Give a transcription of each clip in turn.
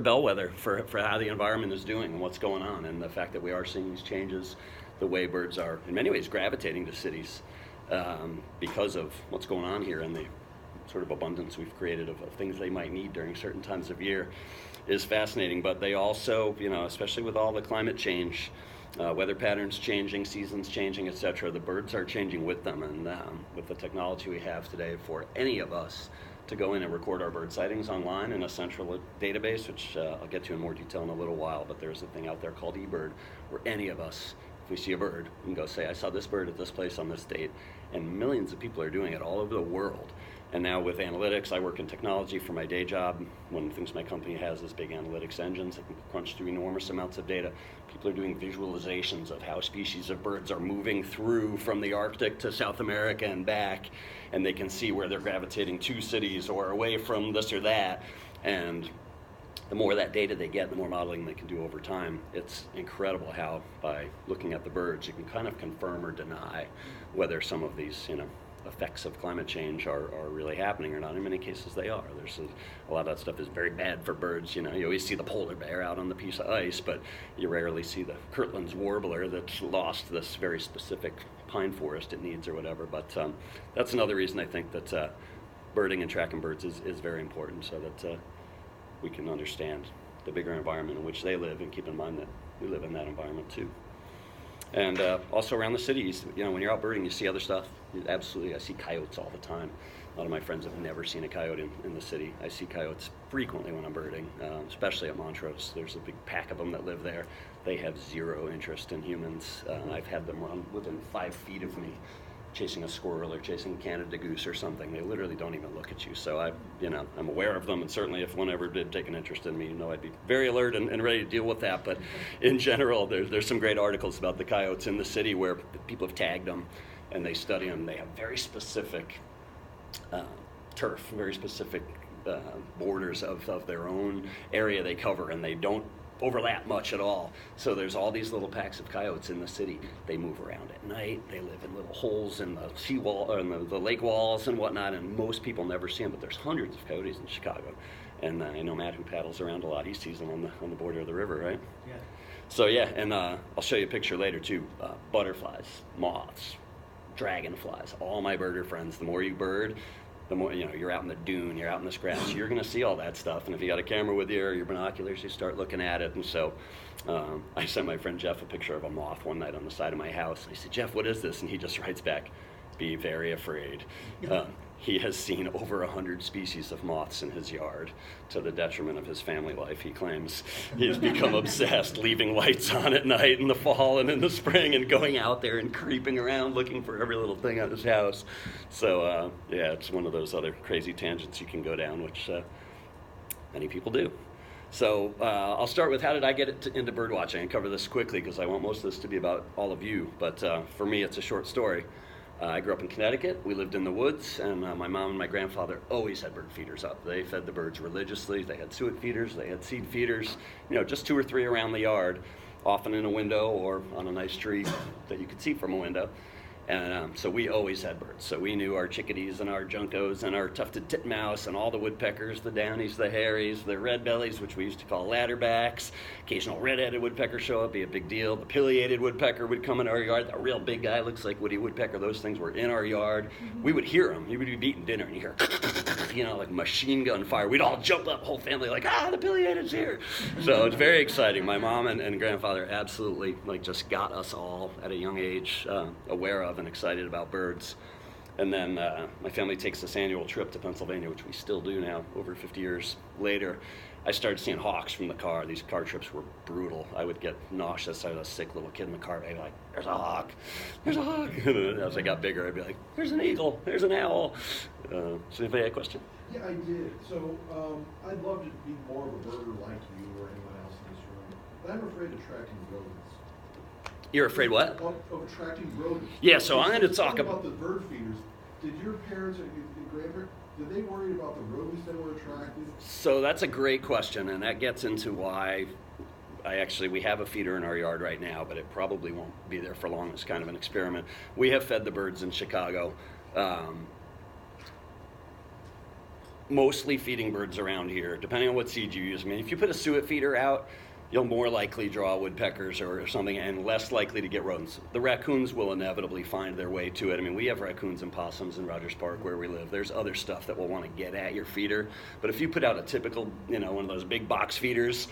bellwether for how the environment is doing and what's going on, and the fact that we are seeing these changes, the way birds are in many ways gravitating to cities because of what's going on here and the sort of abundance we've created of things they might need during certain times of year is fascinating. But they also, especially with all the climate change, weather patterns changing, seasons changing, etc., the birds are changing with them. And with the technology we have today for any of us to go in and record our bird sightings online in a central database, which I'll get to in more detail in a little while, but there's a thing out there called eBird, where any of us, if we see a bird, we can go say, I saw this bird at this place on this date, and millions of people are doing it all over the world. And now with analytics, I work in technology for my day job. One of the things my company has is big analytics engines that can crunch through enormous amounts of data. People are doing visualizations of how species of birds are moving through from the Arctic to South America and back, and they can see where they're gravitating to cities or away from this or that. And the more that data they get, the more modeling they can do over time. It's incredible how, by looking at the birds, you can kind of confirm or deny whether some of these, effects of climate change are really happening or not. In many cases they are. There's a lot of that stuff is very bad for birds. You always see the polar bear out on the piece of ice, but you rarely see the Kirtland's warbler that's lost this very specific pine forest it needs or whatever. But that's another reason I think that birding and tracking birds is very important, so that we can understand the bigger environment in which they live and keep in mind that we live in that environment too. And also around the cities, when you're out birding, you see other stuff. Absolutely, I see coyotes all the time. A lot of my friends have never seen a coyote in the city. I see coyotes frequently when I'm birding, especially at Montrose. There's a big pack of them that live there. They have zero interest in humans. I've had them run within 5 feet of me, chasing a squirrel or chasing a Canada goose or something. They literally don't even look at you. So I'm aware of them, and certainly if one ever did take an interest in me, I'd be very alert and ready to deal with that. But in general, there's some great articles about the coyotes in the city where people have tagged them and they study them. They have very specific turf, very specific borders of their own area they cover, and they don't overlap much at all. So there's all these little packs of coyotes in the city. They move around at night. They live in little holes in the seawall or in the lake walls and whatnot, and most people never see them, but there's hundreds of coyotes in Chicago. And I know Matt, who paddles around a lot, he sees them on the border of the river, right? Yeah. So yeah, and I'll show you a picture later too. Butterflies, moths, dragonflies, all my birder friends. The more you bird, the more, you're out in the dune, you're out in the grass, you're going to see all that stuff. And if you got a camera with you or your binoculars, you start looking at it. And so I sent my friend Jeff a picture of a moth one night on the side of my house. I said, Jeff, what is this? And he just writes back, be very afraid. He has seen over 100 species of moths in his yard to the detriment of his family life, he claims. He's become obsessed, leaving lights on at night in the fall and in the spring and going out there and creeping around looking for every little thing on his house. So, it's one of those other crazy tangents you can go down, which many people do. So I'll start with how did I get into birdwatching and cover this quickly because I want most of this to be about all of you. But for me, it's a short story. I grew up in Connecticut. We lived in the woods, and my mom and my grandfather always had bird feeders up. They fed the birds religiously. They had suet feeders. They had seed feeders, just 2 or 3 around the yard, often in a window or on a nice tree that you could see from a window. And so we always had birds. So we knew our chickadees and our juncos and our tufted titmouse and all the woodpeckers, the downies, the harries, the red bellies, which we used to call ladderbacks. Occasional red-headed woodpecker show up, be a big deal. The pileated woodpecker would come in our yard. The real big guy looks like Woody Woodpecker. Those things were in our yard. We would hear them. You would be eating dinner and you hear, like machine gun fire. We'd all jump up, whole family, like, the pileated's here. So it's very exciting. My mom and grandfather absolutely just got us all at a young age aware of and excited about birds. And then my family takes this annual trip to Pennsylvania, which we still do now, over 50 years later. I started seeing hawks from the car. These car trips were brutal. I would get nauseous. I was a sick little kid in the car. I'd be like, there's a hawk. There's a hawk. And then as I got bigger, I'd be like, there's an eagle. There's an owl. So anybody had a question? Yeah, I did. So I'd love to be more of a birder like you or anyone else in this room, but I'm afraid of attracting rodents. You're afraid what? Of attracting rodents. Yeah, so I'm going to talk about the bird feeders. Did your parents or your grandparents, did they worry about the rodents that were attracted? So that's a great question, and that gets into why we have a feeder in our yard right now, but it probably won't be there for long. It's kind of an experiment. We have fed the birds in Chicago. mostly feeding birds around here, depending on what seed you use. I mean, if you put a suet feeder out, you'll more likely draw woodpeckers or something, and less likely to get rodents. The raccoons will inevitably find their way to it. I mean, we have raccoons and possums in Rogers Park where we live. There's other stuff that will want to get at your feeder. But if you put out a typical, one of those big box feeders,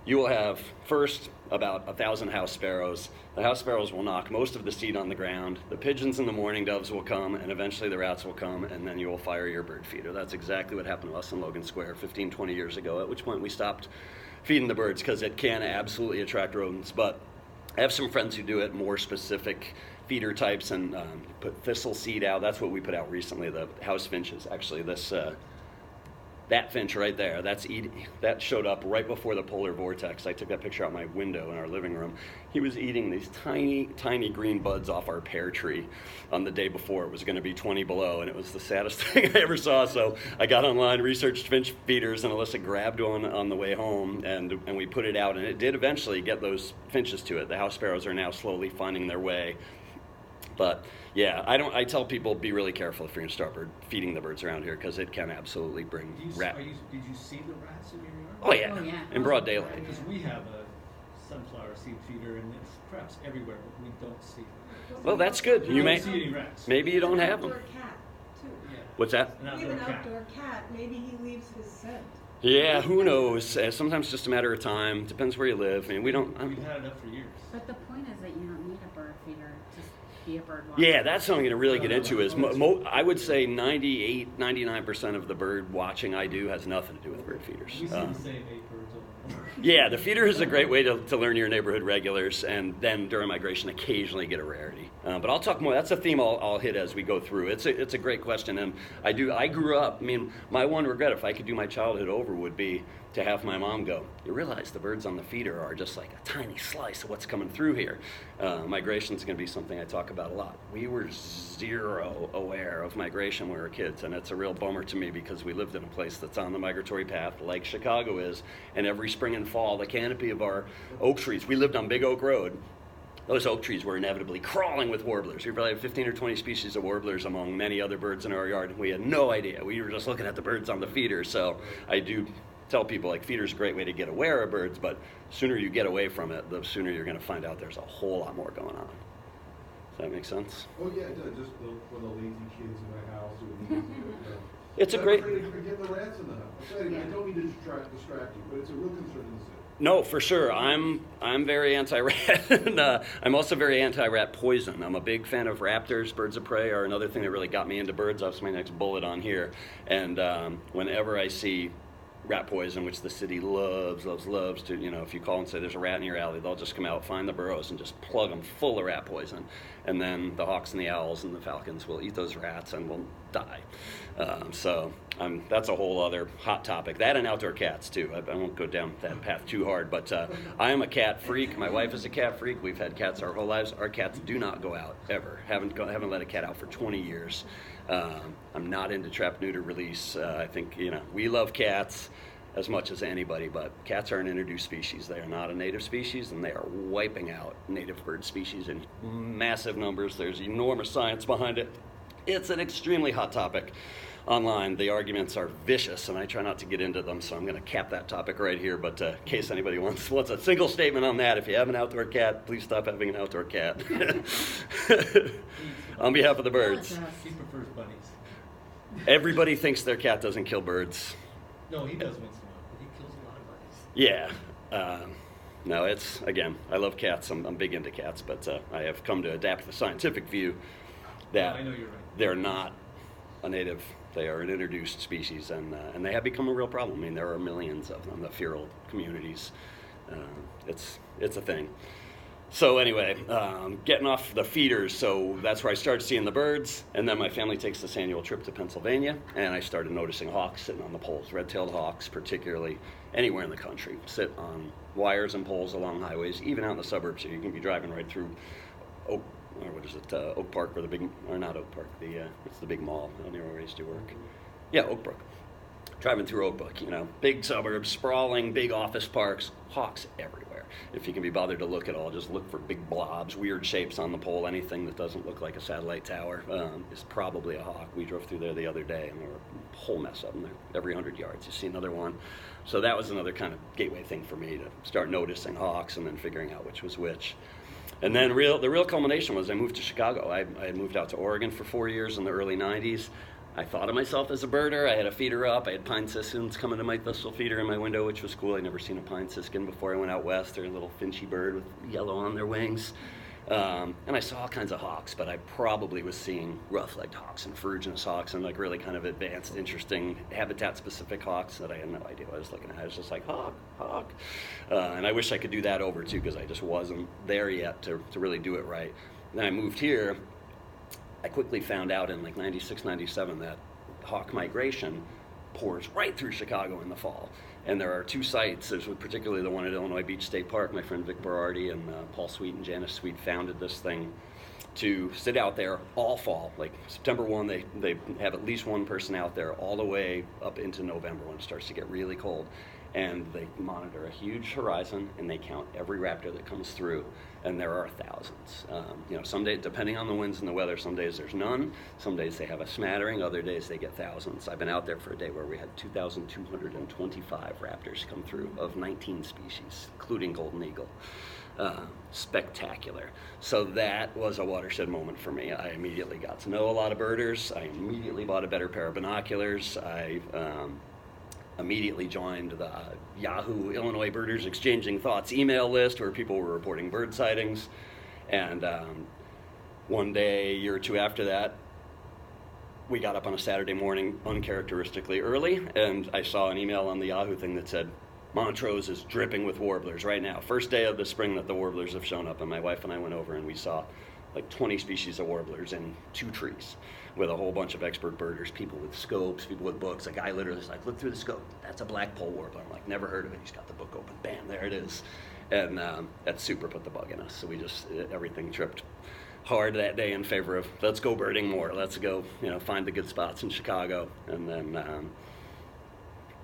you will have first about 1,000 house sparrows. The house sparrows will knock most of the seed on the ground. The pigeons and the mourning doves will come, and eventually the rats will come, and then you will fire your bird feeder. That's exactly what happened to us in Logan Square 15, 20 years ago, at which point we stopped feeding the birds because it can absolutely attract rodents. But I have some friends who do it more specific feeder types and put thistle seed out. That's what we put out recently, the house finches. Actually, that finch right there, that showed up right before the polar vortex. I took that picture out my window in our living room. He was eating these tiny, tiny green buds off our pear tree on the day before it was going to be 20 below, and it was the saddest thing I ever saw. So I got online, researched finch feeders, and Alyssa grabbed one on the way home, and we put it out, and it did eventually get those finches to it. The house sparrows are now slowly finding their way. But yeah, I tell people be really careful if you're going to start feeding the birds around here, because it can absolutely bring rats. Did you see the rats in your yard? Oh yeah, Oh, yeah. in broad daylight. Because we have a sunflower seed feeder and there's traps everywhere, but we don't see them. Well, that's good. We You don't may see any rats. maybe you don't have them. Outdoor cat, too. Yeah. What's that? An We have an outdoor cat. outdoor cat, maybe he leaves his scent. Yeah, who knows? Sometimes it's just a matter of time. Depends where you live. I mean, we don't. We've had it up for years. But the point is that you don't need a bird feeder to be a bird watcher. Yeah, that's what I'm going to really get into. Is I would say 98, 99% of the bird watching I do has nothing to do with bird feeders. We see the same 8 birds over and over. Yeah, the feeder is a great way to learn your neighborhood regulars, and then during migration, occasionally get a rarity. But I'll talk more. That's a theme I'll hit as we go through. It's a great question, and I grew up. I mean, my one regret, if I could do my childhood over, would be to have my mom go, you realize the birds on the feeder are just like a tiny slice of what's coming through here. Migration is going to be something I talk about a lot. We were zero aware of migration when we were kids, and it's a real bummer to me because we lived in a place that's on the migratory path like Chicago is, and every spring and fall, the canopy of our oak trees, we lived on Big Oak Road. Those oak trees were inevitably crawling with warblers. We probably had 15 or 20 species of warblers among many other birds in our yard. We had no idea. We were just looking at the birds on the feeder. So I do tell people, like, feeder's a great way to get aware of birds, but the sooner you get away from it, the sooner you're going to find out there's a whole lot more going on. Does that make sense? Oh, yeah, it does, just for the lazy kids in my house who need to. It's a great... I'm afraid to get the rats in the house. I don't mean to distract you, but it's a real concern in the city. No, for sure. I'm very anti-rat, and I'm also very anti-rat poison. I'm a big fan of raptors. Birds of prey are another thing that really got me into birds. That's my next bullet on here. And whenever I see rat poison, which the city loves to, if you call and say there's a rat in your alley, they'll just come out, find the burrows, and just plug them full of rat poison. And then the hawks and the owls and the falcons will eat those rats and will die. That's a whole other hot topic. That and outdoor cats, too. I won't go down that path too hard, but I am a cat freak. My wife is a cat freak. We've had cats our whole lives. Our cats do not go out, ever. Haven't let a cat out for 20 years. I'm not into trap, neuter, release. I think, we love cats as much as anybody, but cats are an introduced species. They are not a native species, and they are wiping out native bird species in massive numbers. There's enormous science behind it. It's an extremely hot topic online. The arguments are vicious, and I try not to get into them, so I'm going to cap that topic right here. But in case anybody wants a single statement on that, if you have an outdoor cat, please stop having an outdoor cat. On behalf of the birds. He prefers bunnies. Everybody thinks their cat doesn't kill birds. No, he does once in a while, but he kills a lot of bunnies. Yeah. No, again, I love cats. I'm big into cats, but I have come to adapt the scientific view that I know you're right. they're not a native. They are an introduced species, and they have become a real problem. I mean, there are millions of them, the feral communities. It's a thing. So anyway, getting off the feeders, so that's where I started seeing the birds, and then my family takes this annual trip to Pennsylvania, and I started noticing hawks sitting on the poles, red-tailed hawks particularly, anywhere in the country, sit on wires and poles along highways, even out in the suburbs, so you can be driving right through Oak Park, or not Oak Park, what's the big mall out near where I used to work? Yeah, Oak Brook. driving through Oak Brook, big suburbs, sprawling, big office parks, hawks everywhere. If you can be bothered to look at all, just look for big blobs, weird shapes on the pole. Anything that doesn't look like a satellite tower is probably a hawk. We drove through there the other day, and there were a whole mess of them there. Every 100 yards, you see another one. So that was another kind of gateway thing for me to start noticing hawks and then figuring out which was which. And then the real culmination was I moved to Chicago. I had moved out to Oregon for 4 years in the early 90s. I thought of myself as a birder. I had a feeder up. I had pine siskins coming to my thistle feeder in my window, which was cool. I'd never seen a pine siskin before I went out west. They're a little finchy bird with yellow on their wings. And I saw all kinds of hawks, but I probably was seeing rough-legged hawks and ferruginous hawks and like really kind of advanced, interesting, habitat-specific hawks that I had no idea what I was looking at. I was just like, hawk, hawk. And I wish I could do that over too, because I just wasn't there yet to really do it right. Then I moved here. I quickly found out in like 96, 97 that hawk migration pours right through Chicago in the fall. And there are two sites. There's particularly the one at Illinois Beach State Park. My friend Vic Berardi and Paul Sweet and Janice Sweet founded this thing to sit out there all fall. Like September 1, they have at least one person out there all the way up into November when it starts to get really cold. And they monitor a huge horizon, and they count every raptor that comes through, and there are thousands. Some days, depending on the winds and the weather, some days there's none, some days they have a smattering, other days they get thousands. I've been out there for a day where we had 2,225 raptors come through of 19 species, including golden eagle. Spectacular. So that was a watershed moment for me. I immediately got to know a lot of birders. I immediately bought a better pair of binoculars. I immediately joined the Yahoo Illinois Birders Exchanging Thoughts email list where people were reporting bird sightings. And one day, a year or two after that, we got up on a Saturday morning uncharacteristically early, and I saw an email on the Yahoo thing that said, Montrose is dripping with warblers right now. First day of the spring that the warblers have shown up, and my wife and I went over and we saw like 20 species of warblers in 2 trees with a whole bunch of expert birders, people with scopes, people with books. A guy literally was like, look through the scope. That's a blackpoll warbler. I'm like, never heard of it. He's got the book open. Bam, there it is. And that super put the bug in us. So we just, everything tripped hard that day in favor of, let's go birding more. Let's go, find the good spots in Chicago. And then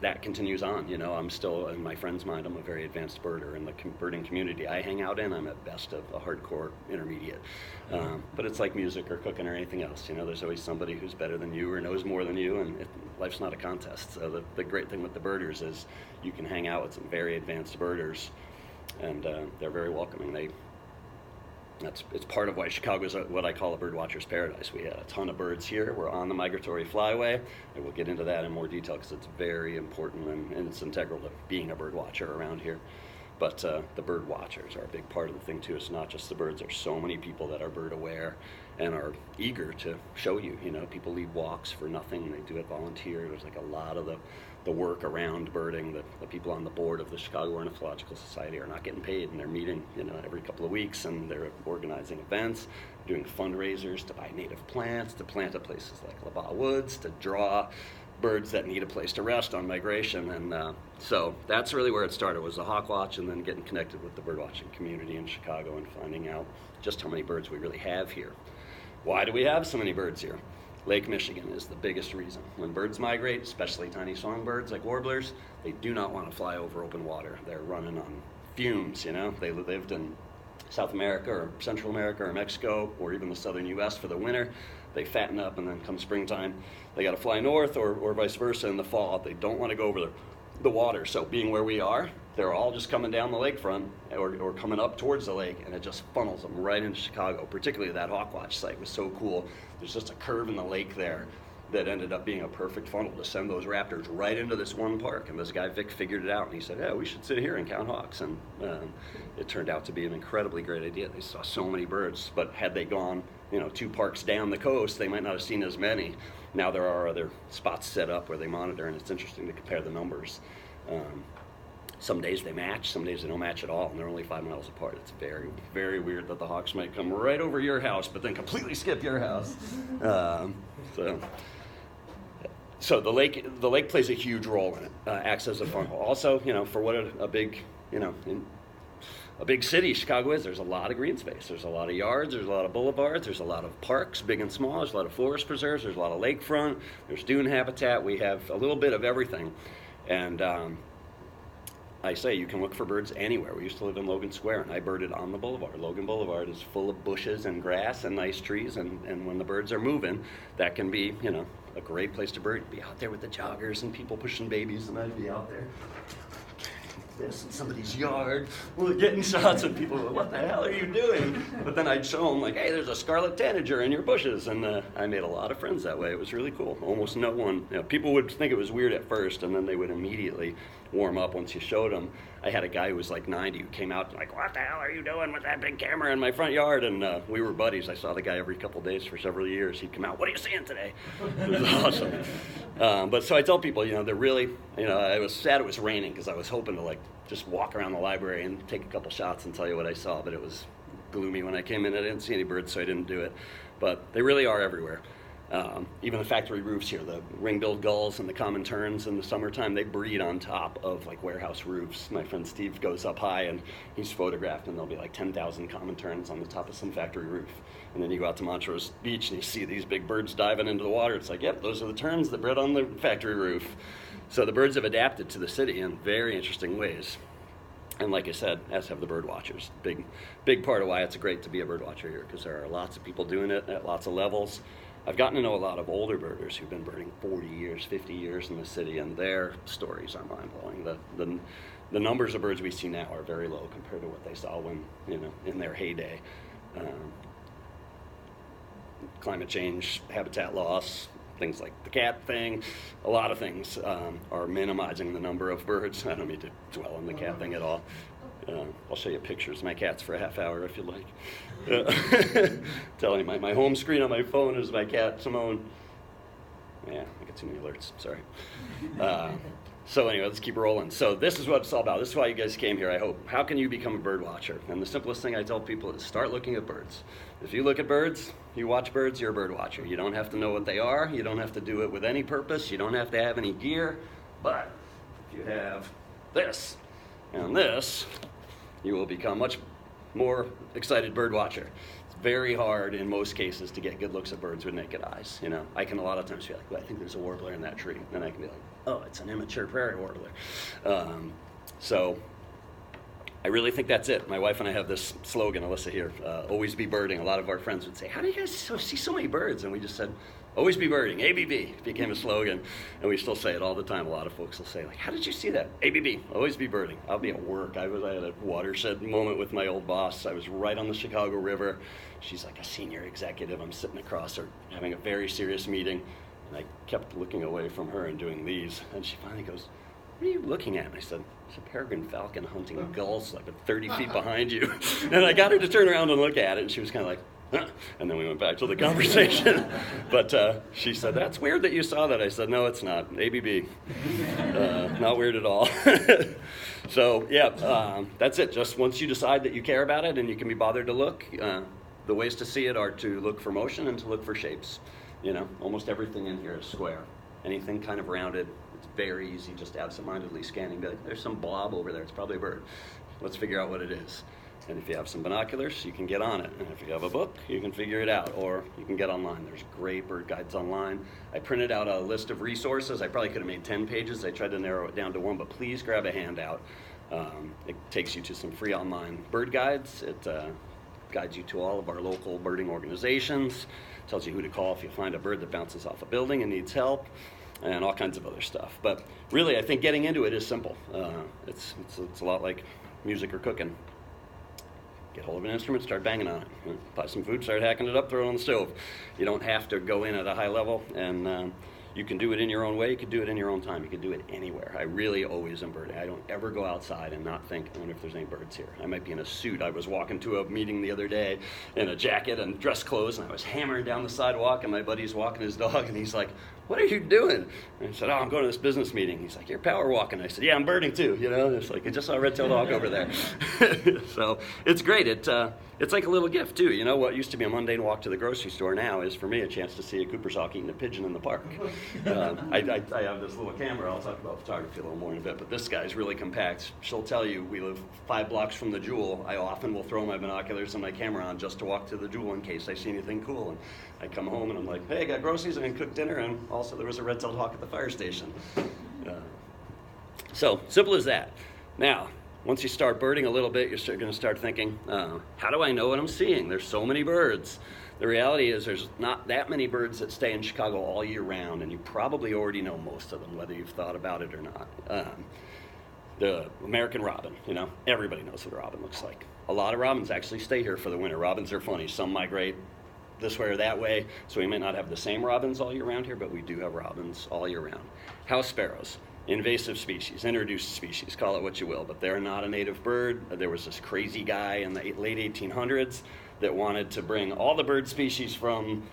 that continues on. I'm still, in my friend's mind, I'm a very advanced birder in the birding community I hang out in. I'm at best of a hardcore intermediate. But it's like music or cooking or anything else. There's always somebody who's better than you or knows more than you, and life's not a contest. So the great thing with the birders is you can hang out with some very advanced birders, and they're very welcoming. It's part of why Chicago is what I call a birdwatcher's paradise. We had a ton of birds here. We're on the migratory flyway, and we'll get into that in more detail because it's very important and it's integral to being a birdwatcher around here. But the bird watchers are a big part of the thing too. It's not just the birds. There's so many people that are bird aware and are eager to show you. People lead walks for nothing. They do it volunteer. There's like a lot of the work around birding. The people on the board of the Chicago Ornithological Society are not getting paid, and they're meeting every couple of weeks, and they're organizing events, doing fundraisers to buy native plants, to plant at places like Labatt Woods, to draw birds that need a place to rest on migration. And so that's really where it started, was the hawk watch, and then getting connected with the birdwatching community in Chicago and finding out just how many birds we really have here. Why do we have so many birds here? Lake Michigan is the biggest reason. When birds migrate, especially tiny songbirds like warblers, they do not want to fly over open water. They're running on fumes, They lived in South America or Central America or Mexico or even the southern U.S. for the winter. They fatten up, and then come springtime, they got to fly north or vice versa in the fall. They don't want to go over the water. So being where we are, they're all just coming down the lakefront or coming up towards the lake, and it just funnels them right into Chicago. Particularly that Hawkwatch site was so cool. There's just a curve in the lake there that ended up being a perfect funnel to send those raptors right into this one park. And this guy, Vic, figured it out, and he said, yeah, we should sit here and count hawks. And it turned out to be an incredibly great idea. They saw so many birds, but had they gone 2 parks down the coast, they might not have seen as many. Now there are other spots set up where they monitor, and it's interesting to compare the numbers. Some days they match, some days they don't match at all, and they're only 5 miles apart. It's very, very weird that the hawks might come right over your house, but then completely skip your house. So the lake plays a huge role in it, acts as a funnel. Also, for what a big, a big city, Chicago is, there's a lot of green space. There's a lot of yards, there's a lot of boulevards, there's a lot of parks, big and small, there's a lot of forest preserves, there's a lot of lakefront, there's dune habitat. We have a little bit of everything. And I say you can look for birds anywhere. We used to live in Logan Square, and I birded on the boulevard. Logan Boulevard is full of bushes and grass and nice trees, and when the birds are moving, that can be, you know, a great place to bird. Be out there with the joggers and people pushing babies, and I'd be out there this in somebody's yard, getting shots of people. What the hell are you doing? But then I'd show them, like, hey, there's a scarlet tanager in your bushes, and I made a lot of friends that way. It was really cool. Almost no one, you know, people would think it was weird at first, and then they would immediately warm up once you showed them. I had a guy who was like 90 who came out like, what the hell are you doing with that big camera in my front yard? And we were buddies. I saw the guy every couple days for several years. He'd come out, what are you seeing today? It was awesome. But so I tell people, you know, they're really, you know, I was sad it was raining because I was hoping to like just walk around the library and take a couple shots and tell you what I saw, but it was gloomy when I came in. I didn't see any birds, so I didn't do it. But they really are everywhere. Even the factory roofs here, the ring-billed gulls and the common terns in the summertime, they breed on top of like warehouse roofs. My friend Steve goes up high and he's photographed, and there'll be like 10,000 common terns on the top of some factory roof. And then you go out to Montrose Beach and you see these big birds diving into the water. It's like, yep, those are the terns that bred on the factory roof. So the birds have adapted to the city in very interesting ways. And like I said, as have the bird watchers. Big part of why it's great to be a bird watcher here, because there are lots of people doing it at lots of levels. I've gotten to know a lot of older birders who've been birding 40 years, 50 years in the city, and their stories are mind-blowing. The numbers of birds we see now are very low compared to what they saw when, you know, in their heyday. Climate change, habitat loss, things like the cat thing, a lot of things are minimizing the number of birds. I don't mean to dwell on the cat thing at all. I'll show you pictures of my cats for a half hour if you'd like. Telling you, my home screen on my phone is my cat, Simone. Yeah, I got too many alerts, sorry. So anyway, let's keep rolling. So this is what it's all about. This is why you guys came here, I hope. How can you become a bird watcher? And the simplest thing I tell people is start looking at birds. If you look at birds, you watch birds, you're a bird watcher. You don't have to know what they are. You don't have to do it with any purpose. You don't have to have any gear. But if you have this and this, you will become much more excited bird watcher. It's very hard in most cases to get good looks at birds with naked eyes. You know, I can a lot of times be like, well, I think there's a warbler in that tree. And I can be like, oh, it's an immature prairie warbler. So I really think that's it. My wife and I have this slogan, Alyssa here, always be birding. A lot of our friends would say, how do you guys see so many birds? And we just said, always be birding. ABB became a slogan, and we still say it all the time. A lot of folks will say, like, how did you see that? ABB, always be birding. I'll be at work. I had a watershed moment with my old boss. I was right on the Chicago River. She's like a senior executive. I'm sitting across her having a very serious meeting, and I kept looking away from her and doing these. And she finally goes, what are you looking at? And I said, it's a peregrine falcon hunting gulls like 30 feet behind you. And I got her to turn around and look at it, and she was kind of like, huh? And then we went back to the conversation. But she said, that's weird that you saw that. I said, no, it's not. ABB. Not weird at all. So, yeah, that's it. Just once you decide that you care about it and you can be bothered to look, the ways to see it are to look for motion and to look for shapes. You know, almost everything in here is square. Anything kind of rounded, it's very easy just absentmindedly scanning. Be like, there's some blob over there. It's probably a bird. Let's figure out what it is. And if you have some binoculars, you can get on it. And if you have a book, you can figure it out. Or you can get online. There's great bird guides online. I printed out a list of resources. I probably could have made 10 pages. I tried to narrow it down to one, but please grab a handout. It takes you to some free online bird guides. It guides you to all of our local birding organizations. Tells you who to call if you find a bird that bounces off a building and needs help, and all kinds of other stuff. But really, I think getting into it is simple. It's a lot like music or cooking. Get hold of an instrument, start banging on it. Buy some food, start hacking it up, throw it on the stove. You don't have to go in at a high level, and you can do it in your own way. You can do it in your own time. You can do it anywhere. I really always am birding. I don't ever go outside and not think, I wonder if there's any birds here. I might be in a suit. I was walking to a meeting the other day in a jacket and dress clothes, and I was hammering down the sidewalk, and my buddy's walking his dog, and he's like, what are you doing? And I said, oh, I'm going to this business meeting. He's like, you're power walking. I said, yeah, I'm birding too, you know? And it's like, I just saw a red-tailed hawk over there. So it's great. It's like a little gift too. You know, what used to be a mundane walk to the grocery store now is for me a chance to see a Cooper's hawk eating a pigeon in the park. I have this little camera. I'll talk about photography a little more in a bit, but this guy's really compact. She'll tell you we live 5 blocks from the Jewel. I often will throw my binoculars and my camera on just to walk to the Jewel in case I see anything cool. And I come home and I'm like, hey, I got groceries, I'm gonna cook dinner, and also there was a red-tailed hawk at the fire station. So simple as that. Now, once you start birding a little bit, you're going to start thinking, how do I know what I'm seeing? There's so many birds. The reality is there's not that many birds that stay in Chicago all year round, and you probably already know most of them, whether you've thought about it or not. The American robin, you know, everybody knows what a robin looks like. A lot of robins actually stay here for the winter. Robins are funny. Some migrate this way or that way, so we may not have the same robins all year round here, but we do have robins all year round. House sparrows. Invasive species, introduced species, call it what you will, but they're not a native bird. There was this crazy guy in the late 1800s that wanted to bring all the bird species from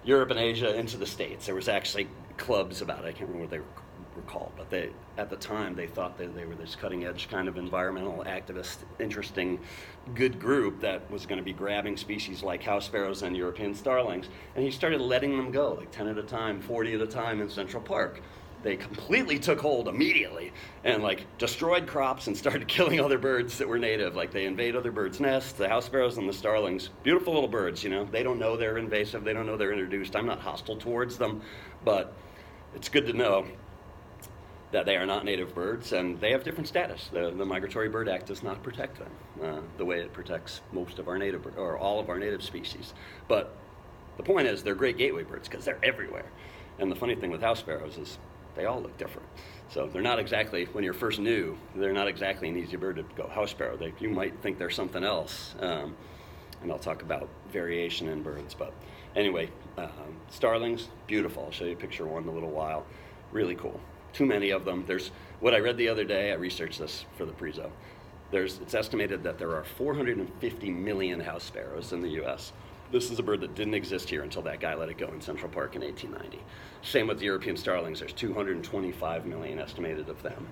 Europe and Asia into the States. There was actually clubs about it. I can't remember what they were called, but at the time they thought that they were this cutting edge kind of environmental activist, interesting, good group that was going to be grabbing species like house sparrows and European starlings, and he started letting them go, like 10 at a time, 40 at a time in Central Park. They completely took hold immediately and like destroyed crops and started killing other birds that were native. Like they invade other birds' nests, the house sparrows and the starlings. Beautiful little birds, you know. They don't know they're invasive. They don't know they're introduced. I'm not hostile towards them, but it's good to know that they are not native birds and they have different status. The Migratory Bird Act does not protect them the way it protects most of our native, or all of our native species. But the point is they're great gateway birds because they're everywhere. And the funny thing with house sparrows is they all look different. So they're not exactly, when you're first new, they're not exactly an easy bird to go house sparrow. You might think they're something else. And I'll talk about variation in birds. But anyway, starlings, beautiful. I'll show you a picture of one in a little while. Really cool. Too many of them. There's what I read the other day, I researched this for the Prezo. It's estimated that there are 450 million house sparrows in the US. This is a bird that didn't exist here until that guy let it go in Central Park in 1890. Same with the European starlings. There's 225 million estimated of them.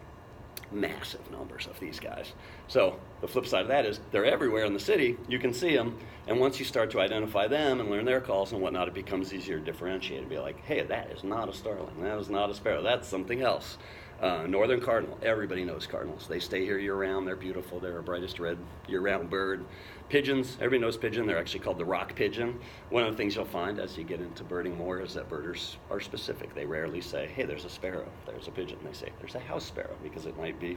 Massive numbers of these guys. So the flip side of that is they're everywhere in the city. You can see them. And once you start to identify them and learn their calls and whatnot, it becomes easier to differentiate and be like, hey, that is not a starling. That is not a sparrow. That's something else. Northern cardinal. Everybody knows cardinals. They stay here year-round. They're beautiful. They're a brightest red year-round bird. Pigeons. Everybody knows pigeon. They're actually called the rock pigeon. One of the things you'll find as you get into birding more is that birders are specific. They rarely say, hey, there's a sparrow. There's a pigeon. They say, there's a house sparrow, because it might be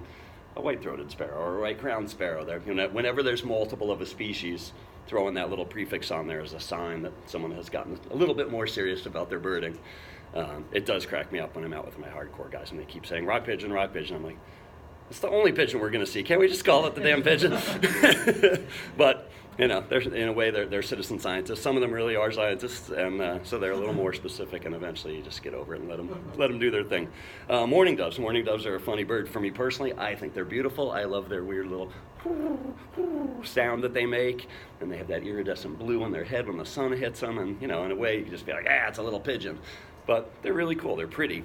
a white-throated sparrow or a white-crowned sparrow. Whenever there's multiple of a species, throwing that little prefix on there is a sign that someone has gotten a little bit more serious about their birding. It does crack me up when I'm out with my hardcore guys and they keep saying rock pigeon, rock pigeon. I'm like, it's the only pigeon we're going to see. Can't we just call it the damn pigeon? But you know, in a way, they're citizen scientists. Some of them really are scientists, and so they're a little more specific. And eventually, you just get over it and let them do their thing. Mourning doves. Mourning doves are a funny bird for me personally. I think they're beautiful. I love their weird little sound that they make, and they have that iridescent blue on their head when the sun hits them. And you know, in a way, you just be like, it's a little pigeon. But they're really cool. They're pretty.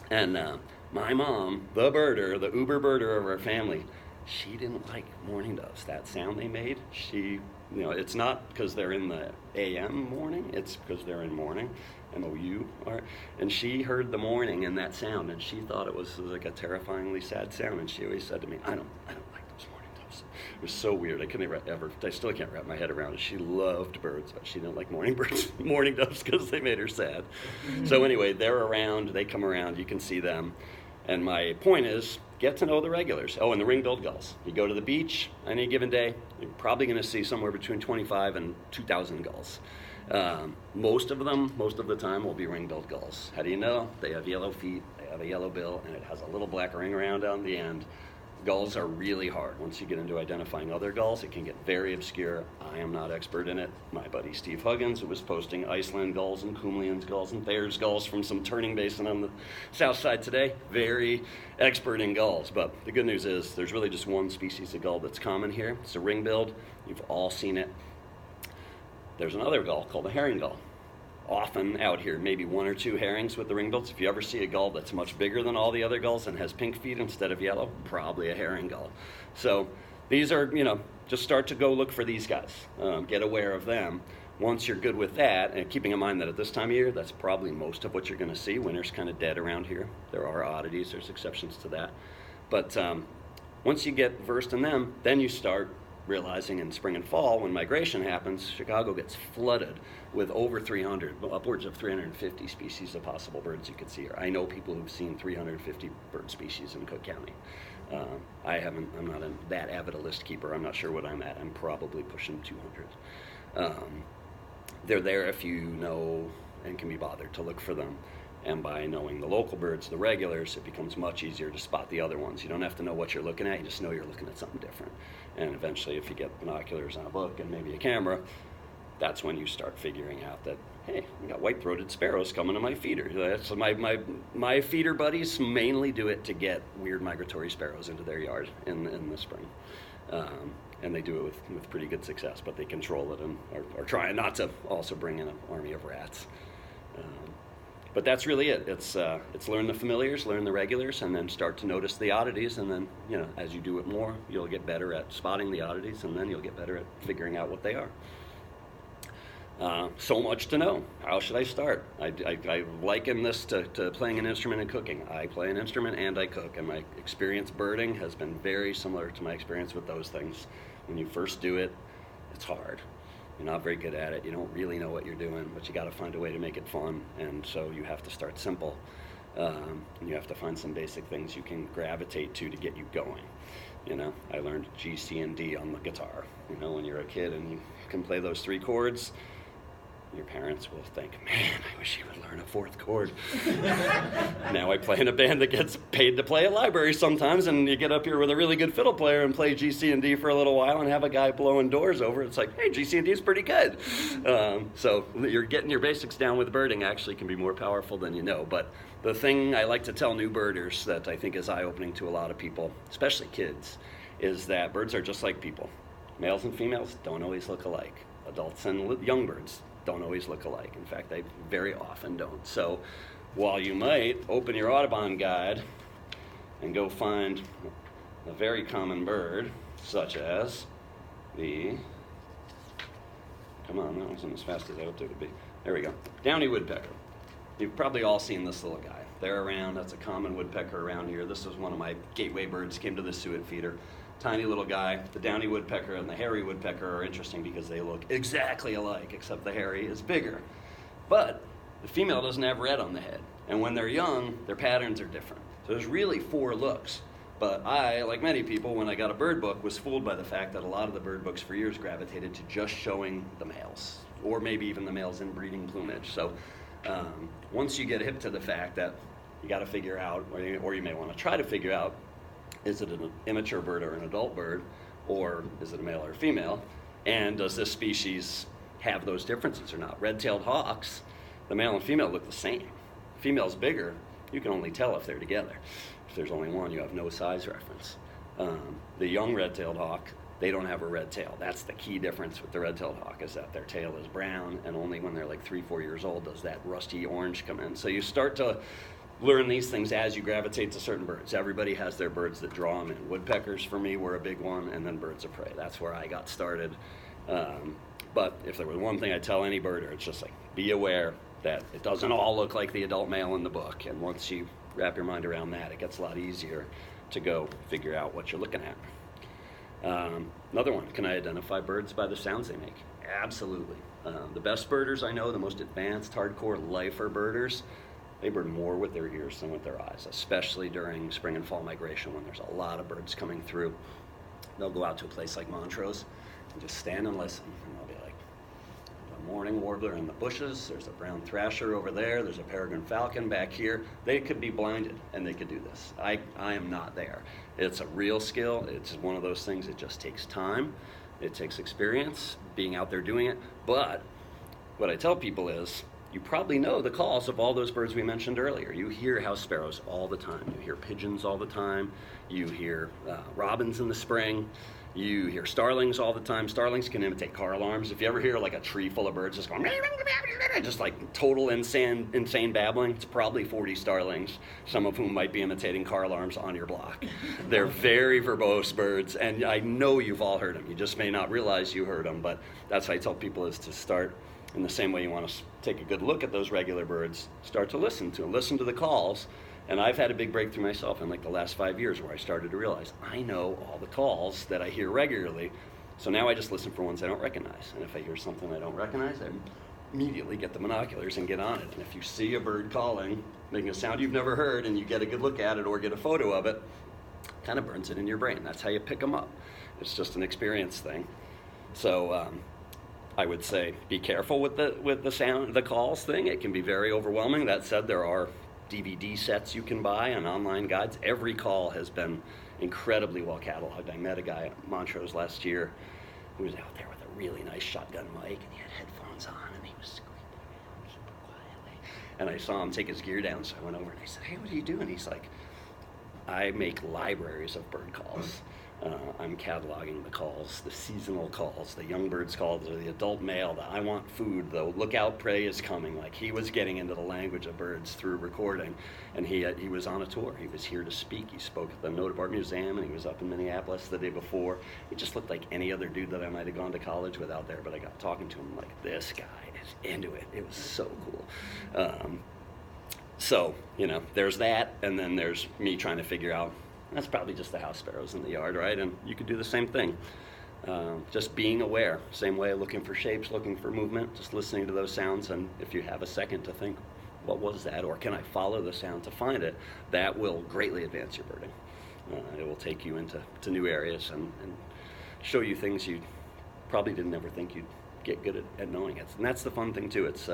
And my mom, the birder, the uber birder of our family, she didn't like mourning doves. That sound they made, it's not because they're in the AM morning, it's because they're in mourning, M-O-U-R. And she heard the mourning in that sound, and she thought it was like a terrifyingly sad sound. And she always said to me, I don't like those mourning doves. It was so weird. I still can't wrap my head around it. She loved birds, but she didn't like mourning doves because they made her sad. So anyway, they're around, they come around, you can see them. And my point is, get to know the regulars. Oh, and the ring-billed gulls. You go to the beach any given day, you're probably going to see somewhere between 25 and 2,000 gulls. Most of the time, will be ring-billed gulls. How do you know? They have yellow feet, they have a yellow bill, and it has a little black ring around on the end. Gulls are really hard. Once you get into identifying other gulls, it can get very obscure. I am not expert in it. My buddy Steve Huggins, who was posting Iceland gulls and Kumlian's gulls and Thayer's gulls from some turning basin on the south side today, very expert in gulls. But the good news is there's really just one species of gull that's common here. It's a ring-billed. You've all seen it. There's another gull called the herring gull. often out here, maybe 1 or 2 herrings with the ringbills. If you ever see a gull that's much bigger than all the other gulls and has pink feet instead of yellow, probably a herring gull. So these are, just start to go look for these guys. Get aware of them. Once you're good with that, and keeping in mind that at this time of year, that's probably most of what you're going to see. Winter's kind of dead around here. There are oddities, there's exceptions to that. But once you get versed in them, then you start realizing in spring and fall, when migration happens, Chicago gets flooded with over 300, upwards of 350 species of possible birds you could see here. I know people who've seen 350 bird species in Cook County. I'm not that avid a list keeper. I'm not sure what I'm at. I'm probably pushing 200. They're there if you know and can be bothered to look for them. And by knowing the local birds, the regulars, it becomes much easier to spot the other ones. You don't have to know what you're looking at, you just know you're looking at something different. And eventually, if you get binoculars and a book and maybe a camera, that's when you start figuring out that, hey, we got white-throated sparrows coming to my feeder. So my feeder buddies mainly do it to get weird migratory sparrows into their yard in the spring. And they do it with pretty good success, but they control it and are trying not to also bring in an army of rats. But that's really it. It's learn the familiars, learn the regulars, and then start to notice the oddities. And then, as you do it more, you'll get better at spotting the oddities, and then you'll get better at figuring out what they are. So much to know. How should I start? I liken this to playing an instrument and cooking. I play an instrument and I cook, and my experience birding has been very similar to my experience with those things. When you first do it, it's hard. You're not very good at it. You don't really know what you're doing, but you got to find a way to make it fun. And so you have to start simple. And you have to find some basic things you can gravitate to get you going. I learned G, C, and D on the guitar. When you're a kid and you can play those 3 chords, your parents will think, man, I wish he would learn a 4th chord. Now I play in a band that gets paid to play at libraries sometimes, and you get up here with a really good fiddle player and play G, C, and D for a little while and have a guy blowing doors over. It's like, hey, G, C, and D is pretty good. So you're getting your basics down with birding actually can be more powerful than you know. But the thing I like to tell new birders that I think is eye-opening to a lot of people, especially kids, is that birds are just like people. Males and females don't always look alike. Adults and young birds don't always look alike. In fact, they very often don't. So while you might open your Audubon guide and go find a very common bird, such as come on, that wasn't as fast as I hoped it would be. There we go. Downy woodpecker. You've probably all seen this little guy. They're around. That's a common woodpecker around here. This was one of my gateway birds, came to the suet feeder. Tiny little guy. The downy woodpecker and the hairy woodpecker are interesting because they look exactly alike, except the hairy is bigger. But the female doesn't have red on the head. And when they're young, their patterns are different. So there's really 4 looks. But I, like many people, when I got a bird book, was fooled by the fact that a lot of the bird books for years gravitated to just showing the males, or maybe even the males in breeding plumage. So once you get hip to the fact that you got to figure out, or you may want to try to figure out, is it an immature bird or an adult bird, or is it a male or a female? And does this species have those differences or not? Red-tailed hawks, the male and female look the same. Female's bigger, you can only tell if they're together. If there's only one, you have no size reference. The young red-tailed hawk, they don't have a red tail. That's the key difference with the red-tailed hawk, is that their tail is brown, and only when they're like 3-4 years old does that rusty orange come in. So you start to learn these things as you gravitate to certain birds. Everybody has their birds that draw them in. Woodpeckers, for me, were a big one, and then birds of prey. That's where I got started. But if there was one thing I'd tell any birder, it's just like, be aware that it doesn't all look like the adult male in the book. And once you wrap your mind around that, it gets a lot easier to go figure out what you're looking at. Another one, can I identify birds by the sounds they make? Absolutely. The best birders I know, the most advanced, hardcore lifer birders, they bird more with their ears than with their eyes, especially during spring and fall migration when there's a lot of birds coming through. They'll go out to a place like Montrose and just stand and listen. And they'll be like, a mourning warbler in the bushes, there's a brown thrasher over there, there's a peregrine falcon back here. They could be blinded and they could do this. I am not there. It's a real skill. It's one of those things, it just takes time. It takes experience, being out there doing it. But what I tell people is, you probably know the calls of all those birds we mentioned earlier. You hear house sparrows all the time. You hear pigeons all the time. You hear robins in the spring. You hear starlings all the time. Starlings can imitate car alarms. If you ever hear like a tree full of birds just going, just like total insane babbling, it's probably 40 starlings, some of whom might be imitating car alarms on your block. They're very verbose birds, and I know you've all heard them. You just may not realize you heard them, but that's how I tell people is to start in the same way you want to take a good look at those regular birds, start to listen to them, listen to the calls. And I've had a big breakthrough myself in like the last 5 years where I started to realize I know all the calls that I hear regularly. So now I just listen for ones I don't recognize. And if I hear something I don't recognize, I immediately get the binoculars and get on it. And if you see a bird calling, making a sound you've never heard, and you get a good look at it or get a photo of it, kind of burns it in your brain. That's how you pick them up. It's just an experience thing. So I would say be careful with the sound, the calls thing. It can be very overwhelming. That said, there are DVD sets you can buy and online guides. Every call has been incredibly well cataloged. I met a guy at Montrose last year who was out there with a really nice shotgun mic, and he had headphones on, and he was squeaking around super quietly. And I saw him take his gear down, so I went over and I said, "Hey, what are you doing?" He's like, "I make libraries of bird calls. I'm cataloging the calls, the seasonal calls, the young birds calls, or the adult male, the I want food, the look out, prey is coming." Like, he was getting into the language of birds through recording, and he was on a tour. He was here to speak. He spoke at the Notre Art Museum, and he was up in Minneapolis the day before. He just looked like any other dude that I might have gone to college with out there, but I got talking to him like, this guy is into it. It was so cool. So, there's that, and then there's me trying to figure out, that's probably just the house sparrows in the yard, right? And you could do the same thing. Just being aware, same way, looking for shapes, looking for movement, just listening to those sounds. And if you have a second to think, what was that? Or can I follow the sound to find it? That will greatly advance your birding. It will take you into new areas and show you things you probably didn't ever think you'd get good at knowing it. And that's the fun thing too. It's,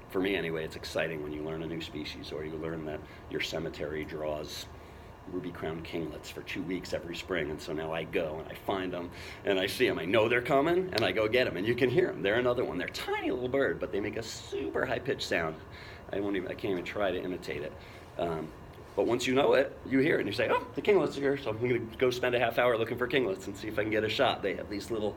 for me anyway, it's exciting when you learn a new species, or you learn that your cemetery draws ruby-crowned kinglets for 2 weeks every spring, and so now I go and I find them and I see them. I know they're coming, and I go get them, and you can hear them. They're another one. They're a tiny little bird, but they make a super high-pitched sound. I can't even try to imitate it. But once you know it, you hear it, and you say, "Oh, the kinglets are here," so I'm going to go spend a half hour looking for kinglets and see if I can get a shot. They have these little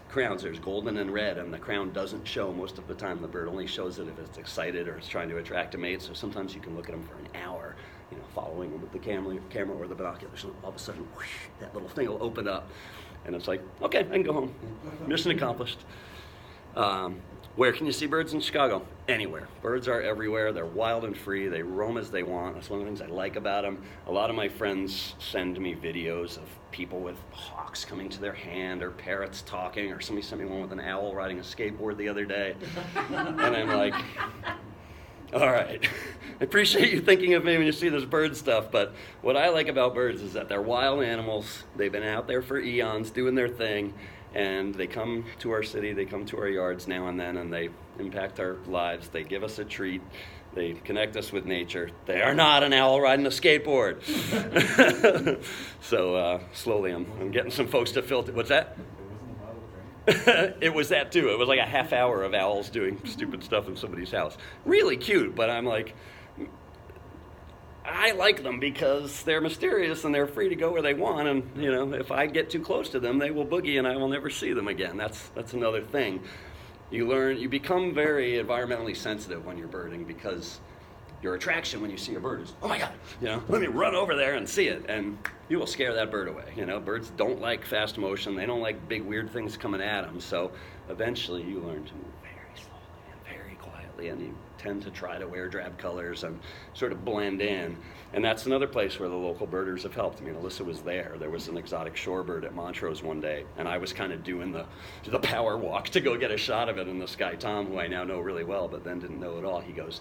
crowns. There's golden and red, and the crown doesn't show most of the time. The bird only shows it if it's excited or it's trying to attract a mate, so sometimes you can look at them for an hour, following them with the camera or the binoculars, and all of a sudden, whoosh, that little thing will open up, and it's like, okay, I can go home. Mission accomplished. Where can you see birds in Chicago? Anywhere. Birds are everywhere. They're wild and free. They roam as they want. That's one of the things I like about them. A lot of my friends send me videos of people with hawks coming to their hand, or parrots talking, or somebody sent me one with an owl riding a skateboard the other day. And I'm like, all right, I appreciate you thinking of me when you see this bird stuff, but what I like about birds is that they're wild animals. They've been out there for eons doing their thing, and they come to our city, they come to our yards now and then, and they impact our lives. They give us a treat. They connect us with nature. They are not an owl riding a skateboard. So slowly I'm getting some folks to filter. What's that? It was that too. It was like a half hour of owls doing stupid stuff in somebody's house. Really cute, but I'm like, I like them because they're mysterious and they're free to go where they want. And if I get too close to them, they will boogie and I will never see them again. That's another thing. You become very environmentally sensitive when you're birding, because your attraction when you see a bird is, oh my God, let me run over there and see it, and you will scare that bird away. Birds don't like fast motion. They don't like big weird things coming at them. So eventually you learn to move very slowly and very quietly, and you tend to try to wear drab colors and sort of blend in. And that's another place where the local birders have helped. Alyssa was there. There was an exotic shorebird at Montrose one day, and I was kind of doing the power walk to go get a shot of it. And this guy, Tom, who I now know really well, but then didn't know at all, he goes,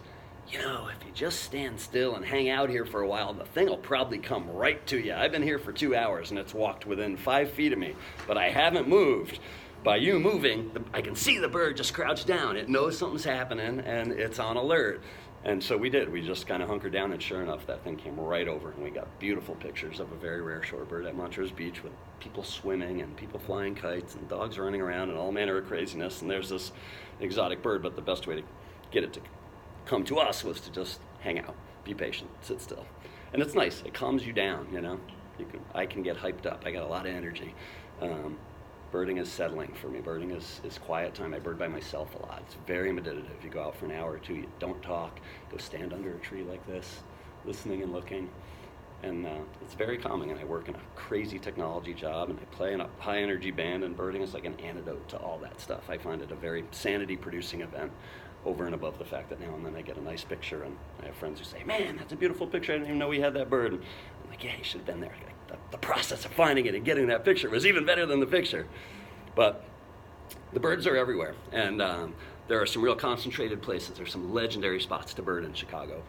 if you just stand still and hang out here for a while, the thing will probably come right to you. I've been here for 2 hours, and it's walked within 5 feet of me, but I haven't moved. By you moving, I can see the bird just crouched down. It knows something's happening, and it's on alert. And so we did. We just kind of hunkered down, and sure enough, that thing came right over, and we got beautiful pictures of a very rare shorebird at Montrose Beach with people swimming and people flying kites and dogs running around and all manner of craziness. And there's this exotic bird, but the best way to get it to come to us was to just hang out, be patient, sit still. And it's nice. It calms you down, I can get hyped up. I got a lot of energy. Birding is settling for me. Birding is quiet time. I bird by myself a lot. It's very meditative. You go out for an hour or two, you don't talk, go stand under a tree like this, listening and looking. And it's very calming, and I work in a crazy technology job, and I play in a high-energy band, and birding is like an antidote to all that stuff. I find it a very sanity-producing event, over and above the fact that now and then I get a nice picture, and I have friends who say, man, that's a beautiful picture. I didn't even know we had that bird. And I'm like, yeah, you should have been there. The process of finding it and getting that picture was even better than the picture. But the birds are everywhere, and there are some real concentrated places. There's some legendary spots to bird in Chicago.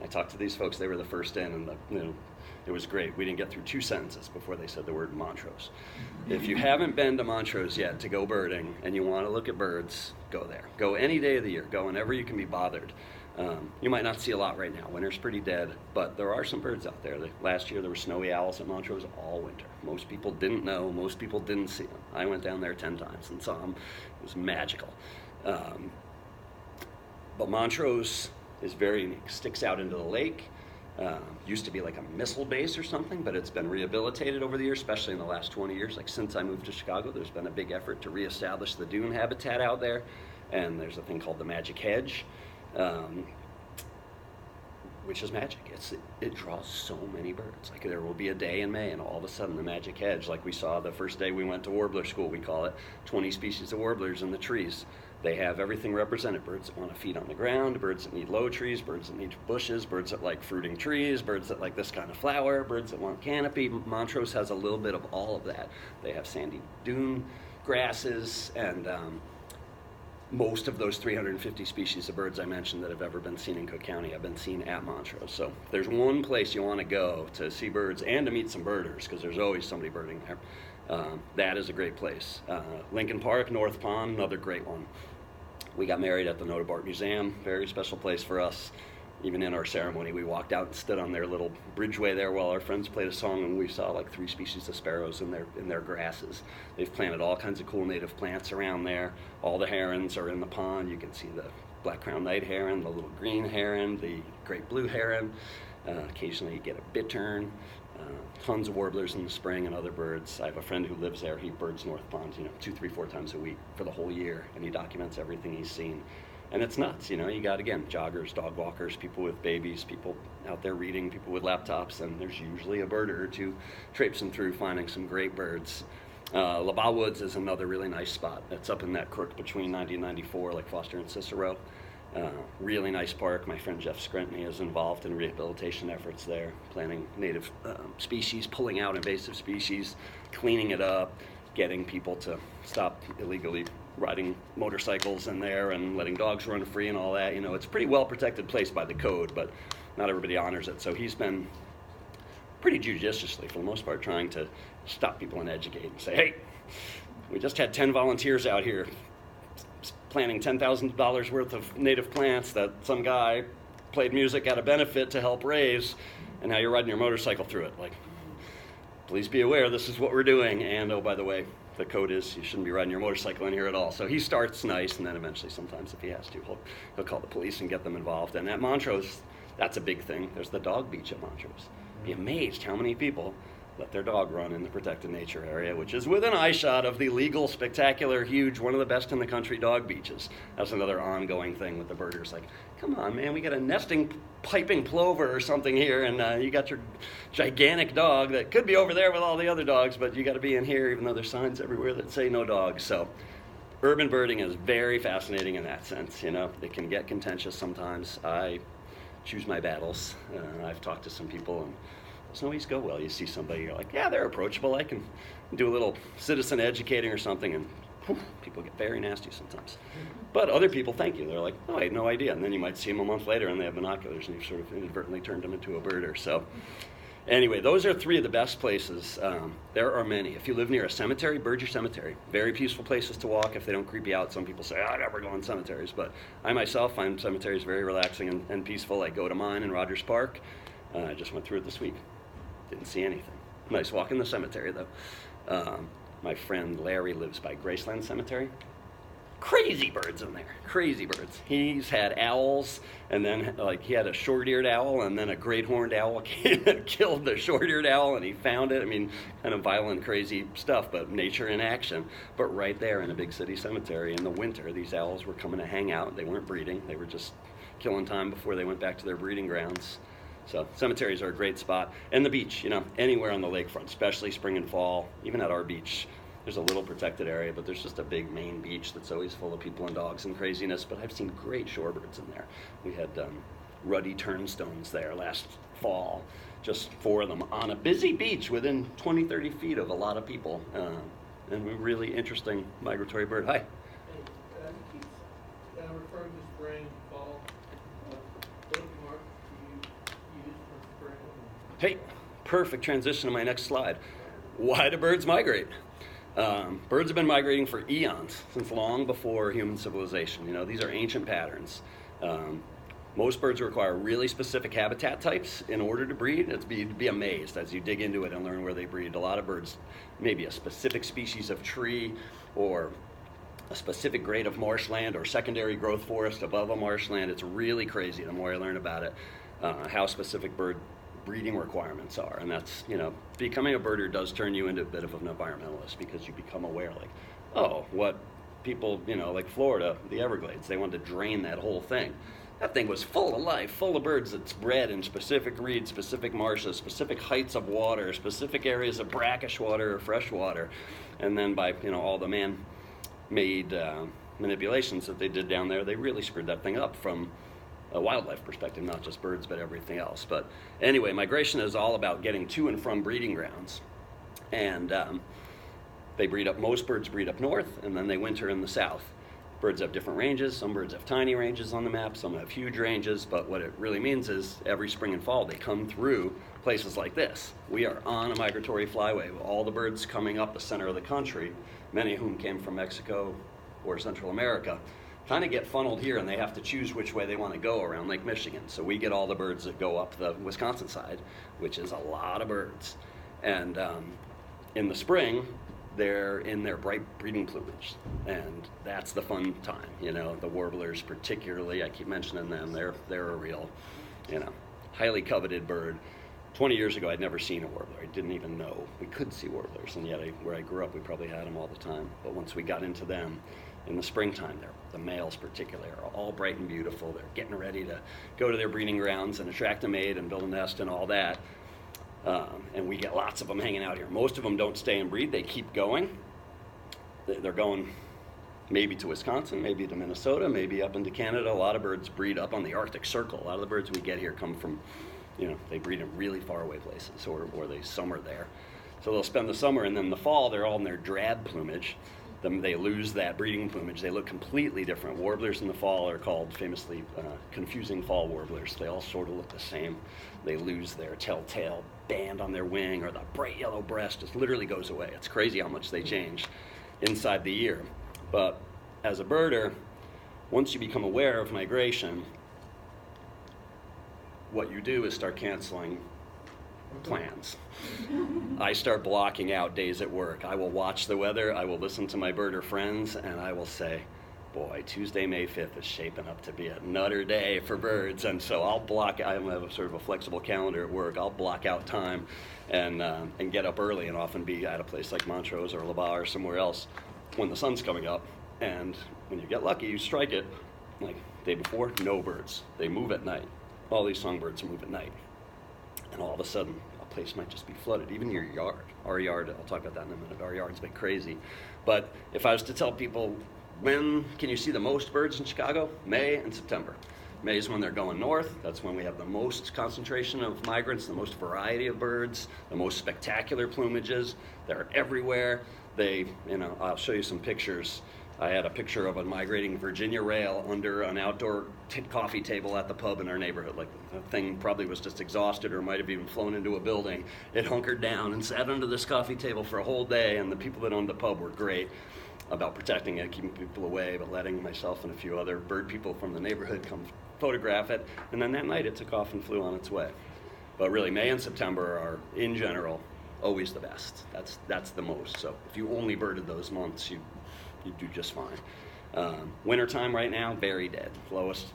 I talked to these folks. They were the first in, and it was great. We didn't get through 2 sentences before they said the word Montrose. If you haven't been to Montrose yet to go birding and you want to look at birds, go there. Go any day of the year. Go whenever you can be bothered. You might not see a lot right now. Winter's pretty dead, but there are some birds out there. Last year there were snowy owls at Montrose all winter. Most people didn't know. Most people didn't see them. I went down there 10 times and saw them. It was magical. But Montrose is very unique. Sticks out into the lake. Used to be like a missile base or something, but it's been rehabilitated over the years, especially in the last 20 years. Like since I moved to Chicago, there's been a big effort to reestablish the dune habitat out there. And there's a thing called the Magic Hedge, which is magic. It draws so many birds. Like there will be a day in May and all of a sudden the Magic Hedge, like we saw the first day we went to warbler school, we call it 20 species of warblers in the trees. They have everything represented. Birds that want to feed on the ground, birds that need low trees, birds that need bushes, birds that like fruiting trees, birds that like this kind of flower, birds that want canopy. Montrose has a little bit of all of that. They have sandy dune grasses, and most of those 350 species of birds I mentioned that have ever been seen in Cook County have been seen at Montrose. So if there's one place you want to go to see birds and to meet some birders, because there's always somebody birding there, that is a great place. Lincoln Park, North Pond, another great one. We got married at the Notabart Museum, very special place for us. Even in our ceremony, we walked out and stood on their little bridgeway there while our friends played a song, and we saw like 3 species of sparrows in their grasses. They've planted all kinds of cool native plants around there. All the herons are in the pond. You can see the black-crowned night heron, the little green heron, the great blue heron. Occasionally you get a bittern. Tons of warblers in the spring and other birds. I have a friend who lives there. He birds North Pond, 2, 3, 4 times a week for the whole year, and he documents everything he's seen. And it's nuts, you got, again, joggers, dog walkers, people with babies, people out there reading, people with laptops, and there's usually a bird or two traipsing through finding some great birds. LaBaugh Woods is another really nice spot. It's up in that crook between 90 and 94, like Foster and Cicero. Really nice park. My friend Jeff Screntney is involved in rehabilitation efforts there, planting native species, pulling out invasive species, cleaning it up, getting people to stop illegally riding motorcycles in there and letting dogs run free and all that. It's a pretty well protected place by the code, but not everybody honors it. So he's been pretty judiciously, for the most part, trying to stop people and educate and say, hey, we just had 10 volunteers out here planting $10,000 worth of native plants that some guy played music at a benefit to help raise, and now you're riding your motorcycle through it. Like, please be aware, this is what we're doing, and oh, by the way, the code is you shouldn't be riding your motorcycle in here at all. So he starts nice, and then eventually sometimes if he has to, he'll call the police and get them involved. And at Montrose, that's a big thing. There's the dog beach at Montrose. Be amazed how many people let their dog run in the protected nature area, which is within eye shot of the legal, spectacular, huge, one of the best in the country dog beaches. That's another ongoing thing with the birders. Like, come on, man, we got a nesting piping plover or something here, and you got your gigantic dog that could be over there with all the other dogs, but you got to be in here, even though there's signs everywhere that say no dogs. So urban birding is very fascinating in that sense. It can get contentious sometimes. I choose my battles. I've talked to some people, and doesn't always go well. You see somebody, you're like, yeah, they're approachable. I can do a little citizen educating or something, and people get very nasty sometimes. But other people, thank you. They're like, oh, I had no idea. And then you might see them a month later, and they have binoculars, and you've sort of inadvertently turned them into a birder. So anyway, those are 3 of the best places. There are many. If you live near a cemetery, bird your cemetery. Very peaceful places to walk if they don't creep you out. Some people say, I never go in cemeteries. But I myself find cemeteries very relaxing and peaceful. I go to mine in Rogers Park. I just went through it this week. Didn't see anything. Nice walk in the cemetery, though. My friend Larry lives by Graceland Cemetery. crazy birds in there, crazy birds. He's had owls, and then like he had a short-eared owl, and then a great horned owl came and killed the short-eared owl, and he found it. I mean, kind of violent, crazy stuff, but nature in action. But right there in a big city cemetery in the winter, these owls were coming to hang out. They weren't breeding. They were just killing time before they went back to their breeding grounds. So cemeteries are a great spot. And the beach, anywhere on the lakefront, especially spring and fall, even at our beach. There's a little protected area, but there's just a big main beach that's always full of people and dogs and craziness. But I've seen great shorebirds in there. We had ruddy turnstones there last fall, just 4 of them on a busy beach within 20, 30 feet of a lot of people. And a really interesting migratory bird. Hi. Hey, he keeps referring to spring, fall. Bookmark you use for spring. Hey, perfect transition to my next slide. Why do birds migrate? Birds have been migrating for eons, since long before human civilization. These are ancient patterns. Most birds require really specific habitat types in order to breed. It's be amazed as you dig into it and learn where they breed. A lot of birds, maybe a specific species of tree or a specific grade of marshland or secondary growth forest above a marshland. It's really crazy the more I learn about it, how specific bird breeding requirements are. And that's, becoming a birder does turn you into a bit of an environmentalist, because you become aware, like, oh, what people, like Florida, the Everglades, they wanted to drain that whole thing. That thing was full of life, full of birds that's bred in specific reeds, specific marshes, specific heights of water, specific areas of brackish water or fresh water. And then by, all the man-made manipulations that they did down there, they really screwed that thing up from a wildlife perspective, not just birds, but everything else. But anyway, migration is all about getting to and from breeding grounds. And they breed up, most birds breed up north, and then they winter in the south. Birds have different ranges. Some birds have tiny ranges on the map, some have huge ranges, but what it really means is every spring and fall they come through places like this. We are on a migratory flyway with all the birds coming up the center of the country, many of whom came from Mexico or Central America, kind of get funneled here, and they have to choose which way they want to go around Lake Michigan. So we get all the birds that go up the Wisconsin side, which is a lot of birds. And in the spring, they're in their bright breeding plumage, and that's the fun time. The warblers particularly, I keep mentioning them, they're a real, highly coveted bird. 20 years ago, I'd never seen a warbler. I didn't even know we could see warblers, and yet where I grew up, we probably had them all the time. But once we got into them, in the springtime, the males particularly are all bright and beautiful. They're getting ready to go to their breeding grounds and attract a mate and build a nest and all that. And we get lots of them hanging out here. Most of them don't stay and breed. They keep going. They're going maybe to Wisconsin, maybe to Minnesota, maybe up into Canada. A lot of birds breed up on the Arctic Circle. A lot of the birds we get here come from, they breed in really far away places, or they summer there. So they'll spend the summer, and then the fall, they're all in their drab plumage. They lose that breeding plumage. They look completely different. Warblers in the fall are called famously confusing fall warblers. They all sort of look the same. They lose their telltale band on their wing, or the bright yellow breast just literally goes away. It's crazy how much they change inside the year. But as a birder, once you become aware of migration, what you do is start canceling plans. I start blocking out days at work. I will watch the weather, I will listen to my birder friends, and I will say, boy, Tuesday, May 5th is shaping up to be a nutter day for birds. And so I'll block, I have a sort of a flexible calendar at work. I'll block out time and get up early, and often be at a place like Montrose or La Barre or somewhere else when the sun's coming up. And when you get lucky, you strike it. Like day before, no birds. They move at night. All these songbirds move at night. And all of a sudden, a place might just be flooded, even your yard. Our yard, I'll talk about that in a minute, our yard's been crazy. But if I was to tell people, when can you see the most birds in Chicago? May and September. May is when they're going north. That's when we have the most concentration of migrants, the most variety of birds, the most spectacular plumages. They're everywhere. I'll show you some pictures. I had a picture of a migrating Virginia rail under an outdoor coffee table at the pub in our neighborhood. Like, the thing probably was just exhausted, or might have even flown into a building. It hunkered down and sat under this coffee table for a whole day, and the people that owned the pub were great about protecting it, keeping people away, but letting myself and a few other bird people from the neighborhood come photograph it. And then that night it took off and flew on its way. But really, May and September are, in general, always the best. That's the most. So if you only birded those months, you do just fine. Wintertime right now, very dead. Lowest,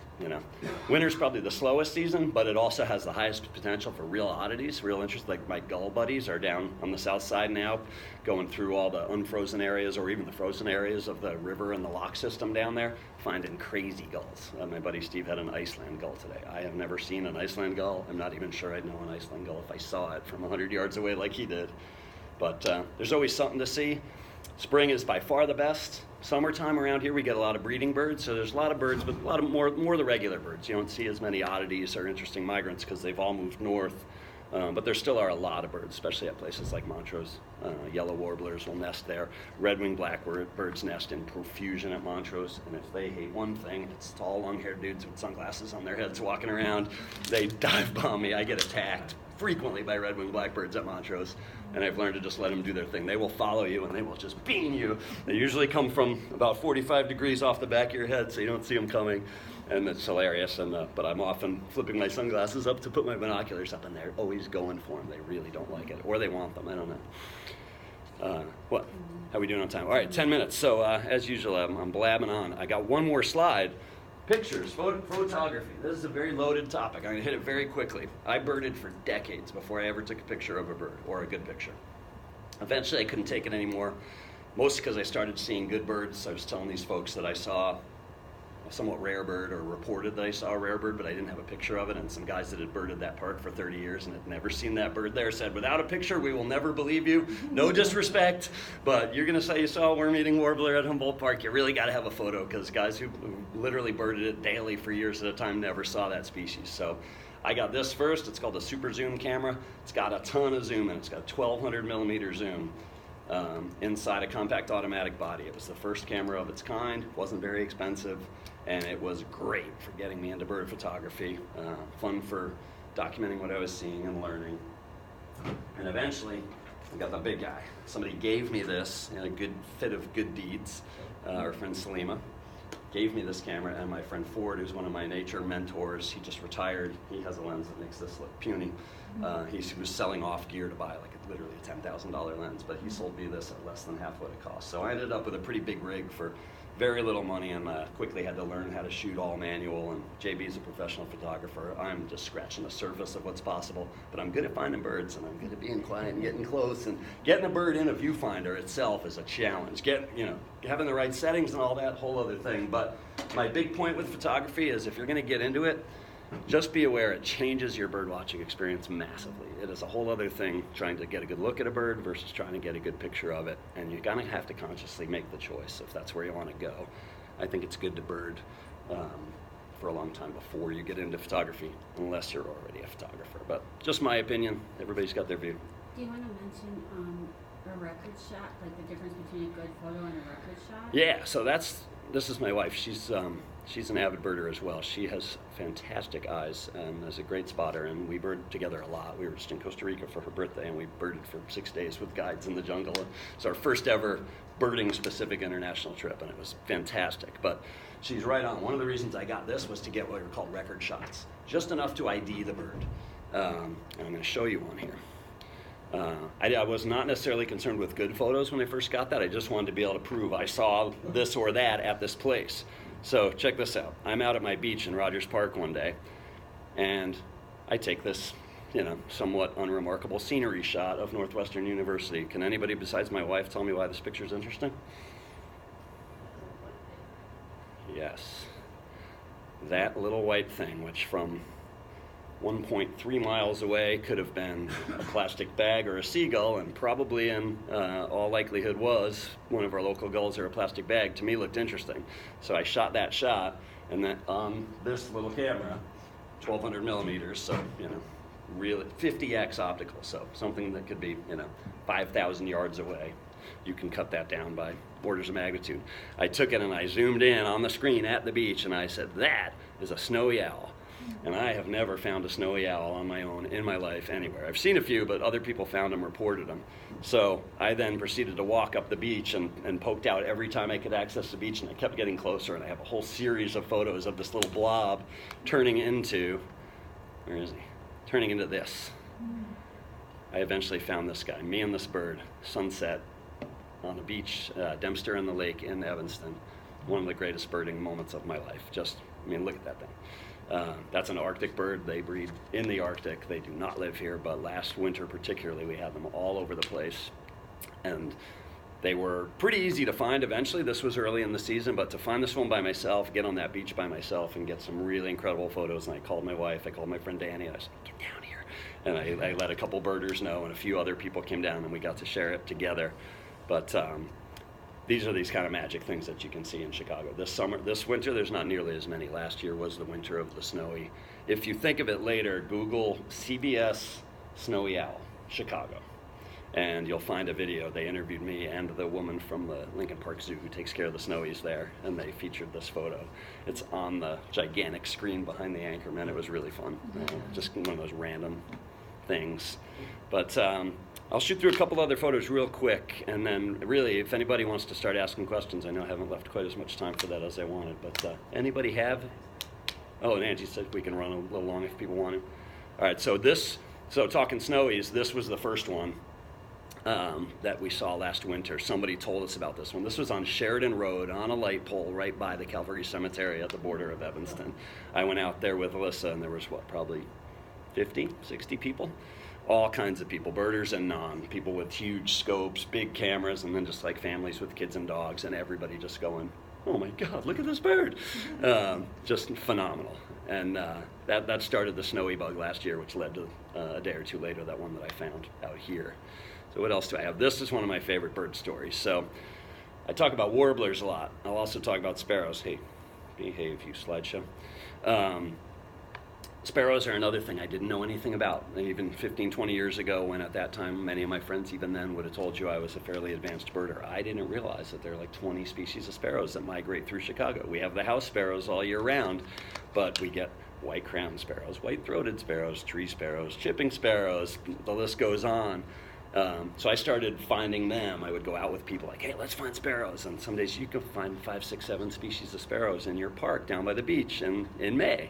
winter's probably the slowest season, but it also has the highest potential for real oddities, real interest. Like my gull buddies are down on the south side now, going through all the unfrozen areas or even the frozen areas of the river and the lock system down there, finding crazy gulls. My buddy Steve had an Iceland gull today. I have never seen an Iceland gull. I'm not even sure I'd know an Iceland gull if I saw it from 100 yards away like he did. But there's always something to see. Spring is by far the best. Summertime around here, we get a lot of breeding birds, so there's a lot of birds, but a lot of more the regular birds. You don't see as many oddities or interesting migrants because they've all moved north. But there still are a lot of birds, especially at places like Montrose. Yellow warblers will nest there. Red-winged blackbirds nest in profusion at Montrose, and if they hate one thing, it's tall, long-haired dudes with sunglasses on their heads walking around. They dive bomb me. I get attacked frequently by red-winged blackbirds at Montrose, and I've learned to just let them do their thing. They will follow you, and they will just beam you. They usually come from about 45 degrees off the back of your head, so you don't see them coming, and it's hilarious. But I'm often flipping my sunglasses up to put my binoculars up, and they're always going for them. They really don't like it, or they want them. I don't know. What? How are we doing on time? All right, 10 minutes. So as usual, I'm blabbing on. I got one more slide. Pictures, photography. This is a very loaded topic. I'm going to hit it very quickly. I birded for decades before I ever took a picture of a bird, or a good picture. Eventually, I couldn't take it anymore, mostly because I started seeing good birds. I was telling these folks that I saw a somewhat rare bird, or reported that I saw a rare bird, but I didn't have a picture of it, and some guys that had birded that park for 30 years and had never seen that bird there said, without a picture, we will never believe you. No disrespect, but you're going to say you saw a worm-eating warbler at Humboldt Park, you really got to have a photo, because guys who literally birded it daily for years at a time never saw that species. So I got this first. It's called a super zoom camera. It's got a ton of zoom, and it's got a 1200 millimeter zoom. Inside a compact automatic body. It was the first camera of its kind, wasn't very expensive, and it was great for getting me into bird photography, fun for documenting what I was seeing and learning. And eventually, I got the big guy. Somebody gave me this in a good fit of good deeds. Our friend Salima gave me this camera, and my friend Ford, who's one of my nature mentors, he just retired. He has a lens that makes this look puny. He was selling off gear to buy like literally a $10,000 lens, but he sold me this at less than half what it cost. So I ended up with a pretty big rig for very little money, and quickly had to learn how to shoot all manual, and JB's a professional photographer. I'm just scratching the surface of what's possible, but I'm good at finding birds, and I'm good at being quiet and getting close, and getting a bird in a viewfinder itself is a challenge. Having the right settings and all that, whole other thing. But my big point with photography is if you're gonna get into it, just be aware it changes your bird watching experience massively. It is a whole other thing trying to get a good look at a bird versus trying to get a good picture of it, and you're gonna have to consciously make the choice if that's where you want to go. I think it's good to bird for a long time before you get into photography, unless you're already a photographer. But just my opinion, everybody's got their view. Do you want to mention a record shot, like the difference between a good photo and a record shot? Yeah, so this is my wife. She's an avid birder as well. She has fantastic eyes and is a great spotter, and we bird together a lot. We were just in Costa Rica for her birthday, and we birded for 6 days with guides in the jungle. It's our first ever birding specific international trip, and it was fantastic. But she's right on. One of the reasons I got this was to get what are called record shots, just enough to ID the bird. And I'm going to show you one here. I was not necessarily concerned with good photos when I first got that. I just wanted to be able to prove I saw this or that at this place. So check this out. I'm out at my beach in Rogers Park one day, and I take this, somewhat unremarkable scenery shot of Northwestern University. Can anybody besides my wife tell me why this picture is interesting? Yes. That little white thing, which from 1.3 miles away could have been a plastic bag or a seagull, and probably in all likelihood was one of our local gulls or a plastic bag, to me looked interesting. So I shot that shot, and then on this little camera, 1200 millimeters, so really 50x optical, so something that could be 5,000 yards away. You can cut that down by orders of magnitude. I took it and I zoomed in on the screen at the beach, and I said, that is a snowy owl. And I have never found a snowy owl on my own in my life anywhere. I've seen a few, but other people found them, reported them. So I then proceeded to walk up the beach and poked out every time I could access the beach, and I kept getting closer, and I have a whole series of photos of this little blob turning into, where is he? Turning into this. I eventually found this guy, me and this bird, sunset on a beach, Dempster in the lake in Evanston. one of the greatest birding moments of my life. Just, I mean, look at that thing. That's an Arctic bird. They breed in the Arctic. They do not live here, but last winter particularly, we had them all over the place. And they were pretty easy to find eventually. This was early in the season, but to find this one by myself, get on that beach by myself, and get some really incredible photos. And I called my wife, I called my friend Danny, and I said, get down here. And I let a couple birders know, and a few other people came down, and we got to share it together. But these are these kind of magic things that you can see in Chicago. This winter, there's not nearly as many. Last year was the winter of the snowy. If you think of it later, Google CBS Snowy Owl, Chicago. And you'll find a video. They interviewed me and the woman from the Lincoln Park Zoo who takes care of the snowies there, and they featured this photo. It's on the gigantic screen behind the Anchorman. It was really fun. Just one of those random things. But I'll shoot through a couple other photos real quick, and then really, if anybody wants to start asking questions, I know I haven't left quite as much time for that as I wanted, but anybody have? Oh, and Angie said we can run a little long if people want to. All right, so talking snowies, this was the first one that we saw last winter. Somebody told us about this one. This was on Sheridan Road on a light pole right by the Calvary Cemetery at the border of Evanston. I went out there with Alyssa, and there was probably 50, 60 people. All kinds of people, birders and non, people with huge scopes, big cameras, and then just like families with kids and dogs, and everybody just going, oh my God, look at this bird. Just phenomenal. And that started the snowy bug last year, which led to a day or two later, that one that I found out here. So what else do I have? This is one of my favorite bird stories. So I talk about warblers a lot. I'll also talk about sparrows. Hey, behave, you slideshow. Sparrows are another thing I didn't know anything about. Even 15, 20 years ago, when at that time, many of my friends even then would have told you I was a fairly advanced birder. I didn't realize that there are like 20 species of sparrows that migrate through Chicago. We have the house sparrows all year round, but we get white-crowned sparrows, white-throated sparrows, tree sparrows, chipping sparrows, the list goes on. So I started finding them. I would go out with people like, hey, let's find sparrows. And some days you can find 5, 6, 7 species of sparrows in your park down by the beach in May.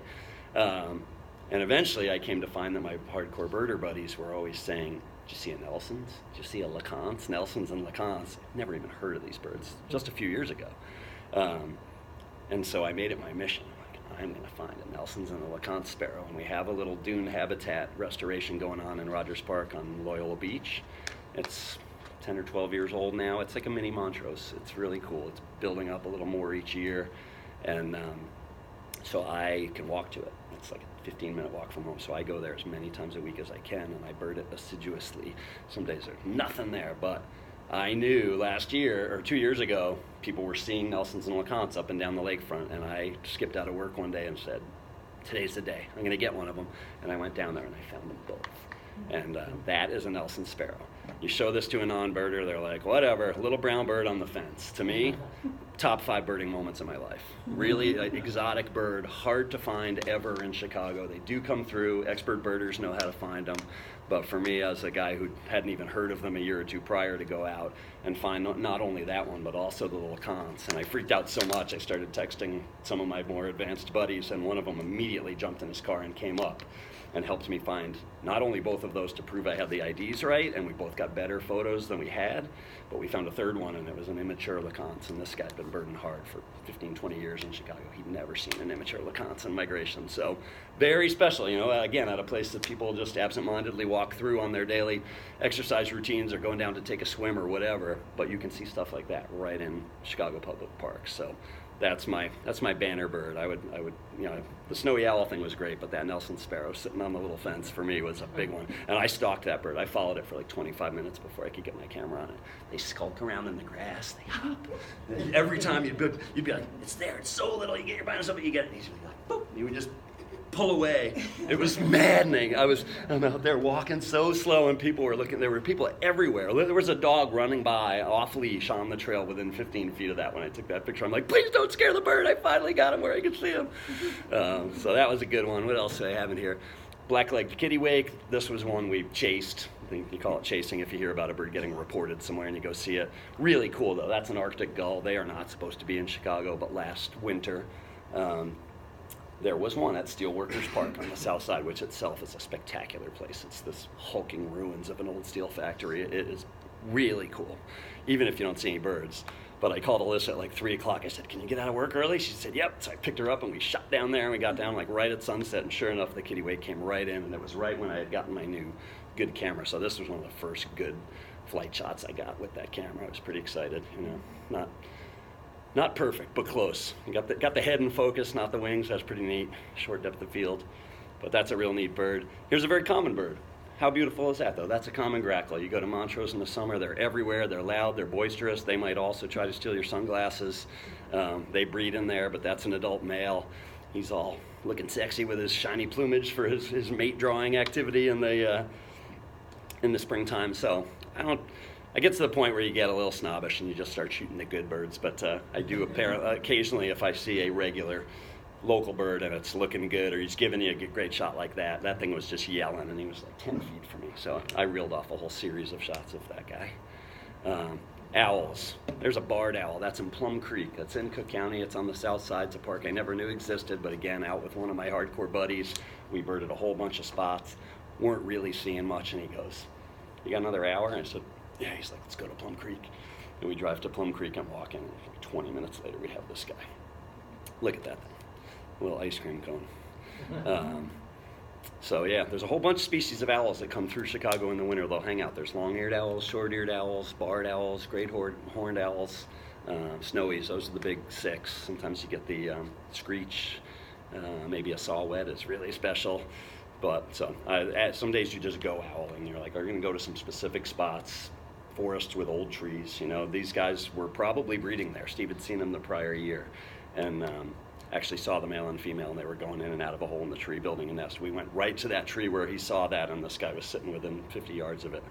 And eventually I came to find that my hardcore birder buddies were always saying, did you see a Nelson's? Did you see a LeConte? Nelson's and LeContes. Never even heard of these birds, just a few years ago. And so I made it my mission. I'm going to find a Nelson's and a LeConte sparrow. And we have a little dune habitat restoration going on in Rogers Park on Loyola Beach. It's 10 or 12 years old now. It's like a mini Montrose. It's really cool. It's building up a little more each year. And so I can walk to it. It's like a 15-minute walk from home. So I go there as many times a week as I can, and I bird it assiduously. Some days there's nothing there, but I knew last year, or 2 years ago, people were seeing Nelson's and LeContes up and down the lakefront, and I skipped out of work one day and said, today's the day. I'm going to get one of them. And I went down there, and I found them both. And that is a Nelson sparrow. You show this to a non-birder, they're like, whatever, a little brown bird on the fence. To me, top 5 birding moments of my life. Really exotic bird, hard to find ever in Chicago. They do come through. Expert birders know how to find them. But for me, as a guy who hadn't even heard of them a year or two prior, to go out and find not only that one, but also the LeContes. And I freaked out so much, I started texting some of my more advanced buddies, and one of them immediately jumped in his car and came up and helped me find not only both of those to prove I had the IDs right, and we both got better photos than we had, but we found a third one, and it was an immature LeConte. And this guy's been birding hard for 15, 20 years in Chicago. He'd never seen an immature LeConte in migration. So very special, you know, again, at a place that people just absentmindedly walk through on their daily exercise routines or going down to take a swim or whatever, but you can see stuff like that right in Chicago public parks. So that's my banner bird. I would, you know, the snowy owl thing was great, but that Nelson sparrow sitting on the little fence for me was a big one. And I stalked that bird. I followed it for like 25 minutes before I could get my camera on it. They skulk around in the grass. They hop. And every time you'd be like, it's there. It's so little. You get your binos up, you get it. And he's like, boop. You would just pull away. It was maddening. I'm out there walking so slow, and people were looking. There were people everywhere. There was a dog running by off leash on the trail within 15 feet of that when I took that picture. I'm like, please don't scare the bird. I finally got him where I could see him. So that was a good one. What else do I have in here? Black-legged kittiwake. This was one we chased. I think you call it chasing if you hear about a bird getting reported somewhere and you go see it. Really cool, though. That's an Arctic gull. They are not supposed to be in Chicago, but last winter, there was one at Steelworkers Park on the south side, which itself is a spectacular place. It's this hulking ruins of an old steel factory. It is really cool, even if you don't see any birds. But I called Alyssa at like 3 o'clock. I said, "Can you get out of work early?" She said, "Yep." So I picked her up and we shot down there and we got down like right at sunset. And sure enough, the kittiwake came right in, and it was right when I had gotten my new good camera. So this was one of the first good flight shots I got with that camera. I was pretty excited. You know, not perfect, but close. You got the head in focus, not the wings. That's pretty neat. Short depth of field, but that's a real neat bird. Here's a very common bird. How beautiful is that, though? That's a common grackle. You go to Montrose in the summer, they're everywhere. They're loud, they're boisterous. They might also try to steal your sunglasses. They breed in there, but that's an adult male. He's all looking sexy with his shiny plumage for his mate drawing activity in the springtime. So I get to the point where you get a little snobbish and you just start shooting the good birds. But I do occasionally, if I see a regular local bird and it's looking good, or he's giving you a great shot like that. That thing was just yelling, and he was like 10 feet from me. So I reeled off a whole series of shots of that guy. Owls. There's a barred owl. That's in Plum Creek. That's in Cook County. It's on the south side. It's a park I never knew existed, but again, out with one of my hardcore buddies. We birded a whole bunch of spots. Weren't really seeing much, and he goes, "You got another hour?" And I said, "Yeah." He's like, "Let's go to Plum Creek." And we drive to Plum Creek and walk in. 20 minutes later, we have this guy. Look at that thing. A little ice cream cone. So yeah, there's a whole bunch of species of owls that come through Chicago in the winter. They'll hang out. There's long-eared owls, short-eared owls, barred owls, great horned owls, snowies. Those are the big 6. Sometimes you get the screech. Maybe a saw-whet is really special. But so some days you just go owling. You're like, are you going to go to some specific spots? Forests with old trees. You know, these guys were probably breeding there. Steve had seen them the prior year, and actually saw the male and female, and they were going in and out of a hole in the tree building a nest. We went right to that tree where he saw that, and this guy was sitting within 50 yards of it.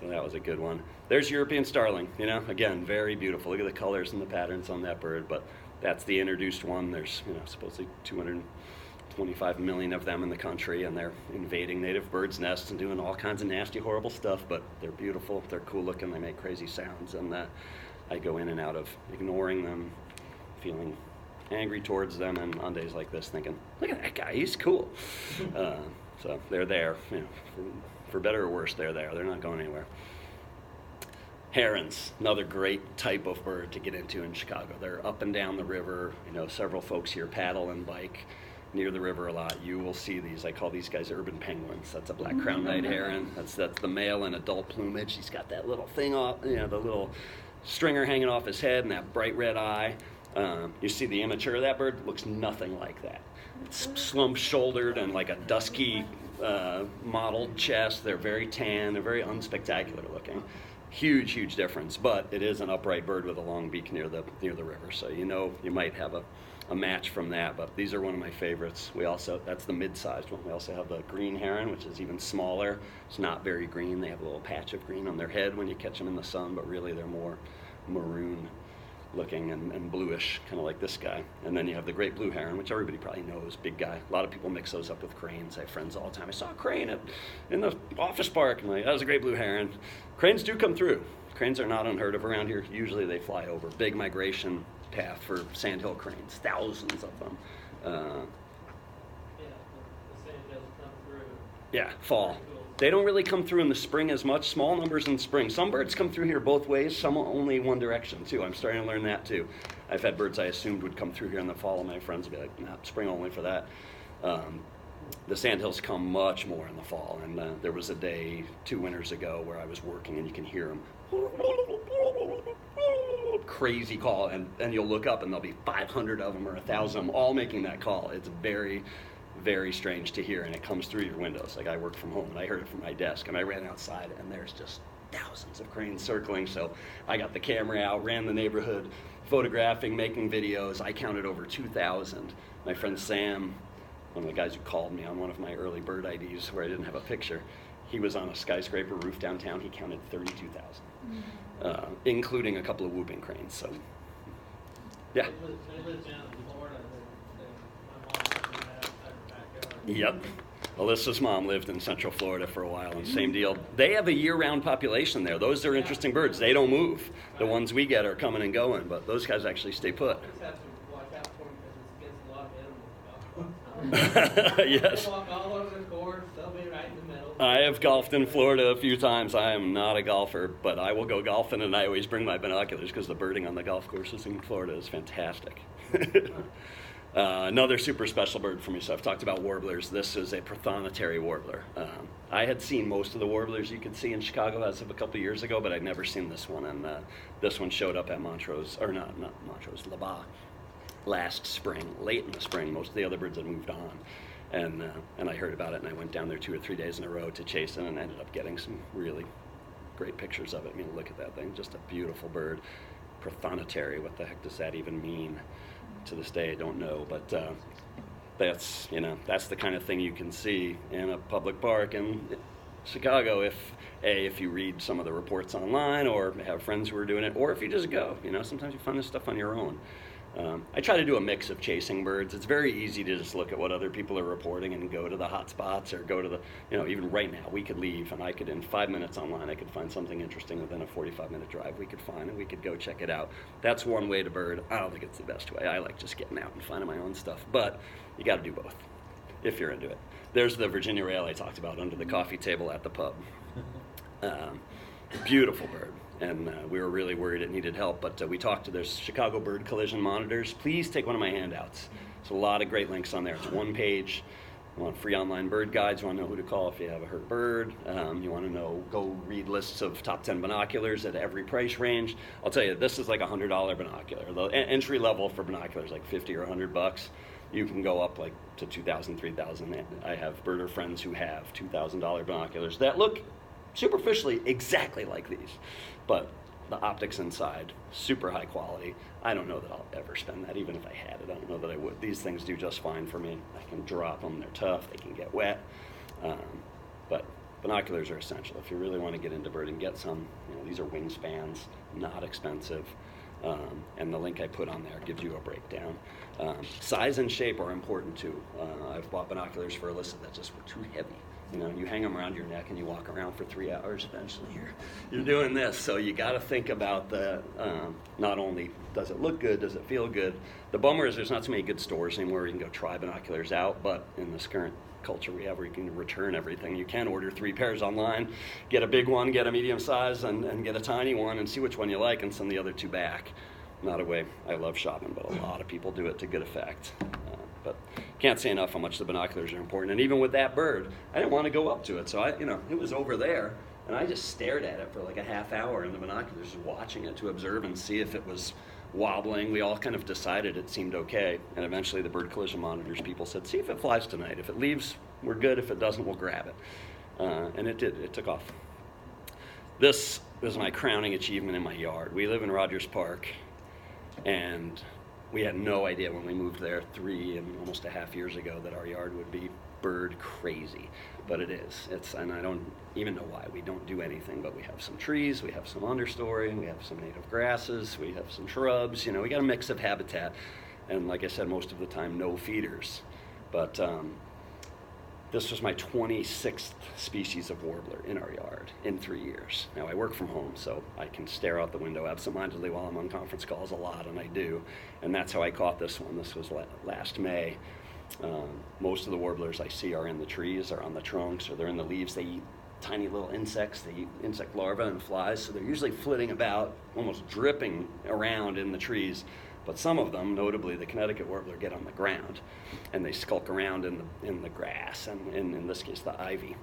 So that was a good one. There's European starling. You know, again, very beautiful. Look at the colors and the patterns on that bird, but that's the introduced one. There's, you know, supposedly 225 million of them in the country, and they're invading native birds' nests and doing all kinds of nasty, horrible stuff, but they're beautiful. They're cool looking. They make crazy sounds, and I go in and out of ignoring them, feeling angry towards them, and on days like this thinking, look at that guy, he's cool. So they're there, you know, for better or worse, they're there. They're not going anywhere. Herons, another great type of bird to get into in Chicago. They're up and down the river. You know, several folks here paddle and bike near the river a lot. You will see these. I call these guys urban penguins. That's a black crown-eyed heron. That's the male in adult plumage. He's got that little thing off, you know, the little stringer hanging off his head and that bright red eye. You see the immature of that bird, looks nothing like that. It's slump-shouldered and like a dusky mottled chest. They're very tan. They're very unspectacular looking. Huge, huge difference. But it is an upright bird with a long beak near the river. So you know you might have a match from that. But these are one of my favorites. That's the mid-sized one. We also have the green heron, which is even smaller. It's not very green. They have a little patch of green on their head when you catch them in the sun, but really they're more maroon looking and bluish, kind of like this guy. And then you have the great blue heron, which everybody probably knows, big guy. A lot of people mix those up with cranes. I have friends all the time. I saw a crane in the office park, and that was a great blue heron. Cranes do come through. Cranes are not unheard of around here. Usually they fly over. Big migration path for sandhill cranes, thousands of them. Yeah, the sand does come through. Yeah, fall. They don't really come through in the spring as much. Small numbers in spring. Some birds come through here both ways, some only one direction too. I'm starting to learn that too. I've had birds I assumed would come through here in the fall, and my friends would be like, nah, spring only for that. The sandhills come much more in the fall, and there was a day 2 winters ago where I was working, and you can hear them. Crazy call, and you'll look up and there'll be 500 of them or 1,000 of them all making that call. It's very, very strange to hear, and it comes through your windows. Like I work from home, and I heard it from my desk, and I ran outside, and there's just thousands of cranes circling. So I got the camera out, ran the neighborhood, photographing, making videos. I counted over 2,000. My friend Sam, one of the guys who called me on one of my early bird IDs where I didn't have a picture, he was on a skyscraper roof downtown. He counted 32,000, including a couple of whooping cranes. So, yeah. They live down in Florida. My mom lived in that outside her backyard. Yep. Alyssa's mom lived in Central Florida for a while, and same deal. They have a year-round population there. Those are interesting birds. They don't move. The ones we get are coming and going, but those guys actually stay put. Just have to watch out for them because it's against a lot of animals. Yes. They walk all over the course. They'll be right in the middle. I have golfed in Florida a few times. I am not a golfer, but I will go golfing, and I always bring my binoculars because the birding on the golf courses in Florida is fantastic. Another super special bird for me. So I've talked about warblers. This is a prothonotary warbler. I had seen most of the warblers you could see in Chicago as of a couple years ago, but I'd never seen this one. And this one showed up at Montrose, or not Montrose, La Bas last spring, late in the spring. Most of the other birds had moved on. And I heard about it, and I went down there 2 or 3 days in a row to chase it, and ended up getting some really great pictures of it. I mean, look at that thing, just a beautiful bird. Prothonotary, what the heck does that even mean? To this day, I don't know, but that's the kind of thing you can see in a public park in Chicago if you read some of the reports online, or have friends who are doing it, or if you just go. Sometimes you find this stuff on your own. I try to do a mix of chasing birds. It's very easy to just look at what other people are reporting and go to the hot spots, or go to the, even right now, we could leave and I could, in 5 minutes online, I could find something interesting within a 45-minute drive we could find, and we could go check it out. That's one way to bird. I don't think it's the best way. I like just getting out and finding my own stuff, but you got to do both if you're into it. There's the Virginia rail I talked about under the coffee table at the pub. Beautiful bird. And we were really worried it needed help, but we talked to there's Chicago bird collision monitors. Please take one of my handouts. There's a lot of great links on there. It's one page. You want free online bird guides. You want to know who to call if you have a hurt bird. You want to go read lists of top 10 binoculars at every price range. I'll tell you, this is like a $100 binocular. The entry level for binoculars like 50 or $100. You can go up like to 2,000, 3,000. I have birder friends who have $2,000 binoculars that look superficially exactly like these, but the optics inside, super high quality. I don't know that I'll ever spend that, even if I had it. I don't know that I would. These things do just fine for me. I can drop them, they're tough, they can get wet. But binoculars are essential. If you really want to get into birding, get some. These are wingspans, not expensive. And the link I put on there gives you a breakdown. Size and shape are important too. I've bought binoculars for Alyssa that just were too heavy. You hang them around your neck and you walk around for 3 hours. Eventually, you're doing this. So you got to think about the not only does it look good, does it feel good. The bummer is there's not so many good stores anymore where you can go try binoculars out. But in this current culture we have, where you can return everything, you can order 3 pairs online, get a big one, get a medium size, and get a tiny one, and see which one you like, and send the other 2 back. Not a way I love shopping, but a lot of people do it to good effect. But can't say enough how much the binoculars are important. And even with that bird, I didn't want to go up to it. So it was over there, and I just stared at it for like a half hour in the binoculars, just watching it to observe and see if it was wobbling. We all kind of decided it seemed okay. And eventually the bird collision monitors people said, see if it flies tonight. If it leaves, we're good. If it doesn't, we'll grab it. And it did. It took off. This was my crowning achievement in my yard. We live in Rogers Park, and we had no idea when we moved there 3 and almost a half years ago that our yard would be bird crazy, but it is. And I don't even know why. We don't do anything, but we have some trees, we have some understory, we have some native grasses, we have some shrubs. We got a mix of habitat, and like I said, most of the time no feeders. But this was my 26th species of warbler in our yard in 3 years. Now, I work from home, so I can stare out the window absentmindedly while I'm on conference calls a lot, and I do. And that's how I caught this one. This was last May. Most of the warblers I see are in the trees, or on the trunks, or they're in the leaves. They eat tiny little insects. They eat insect larvae and flies, so they're usually flitting about, almost dripping around in the trees. But some of them, notably the Connecticut warbler, get on the ground, and they skulk around in the grass, and in this case the ivy.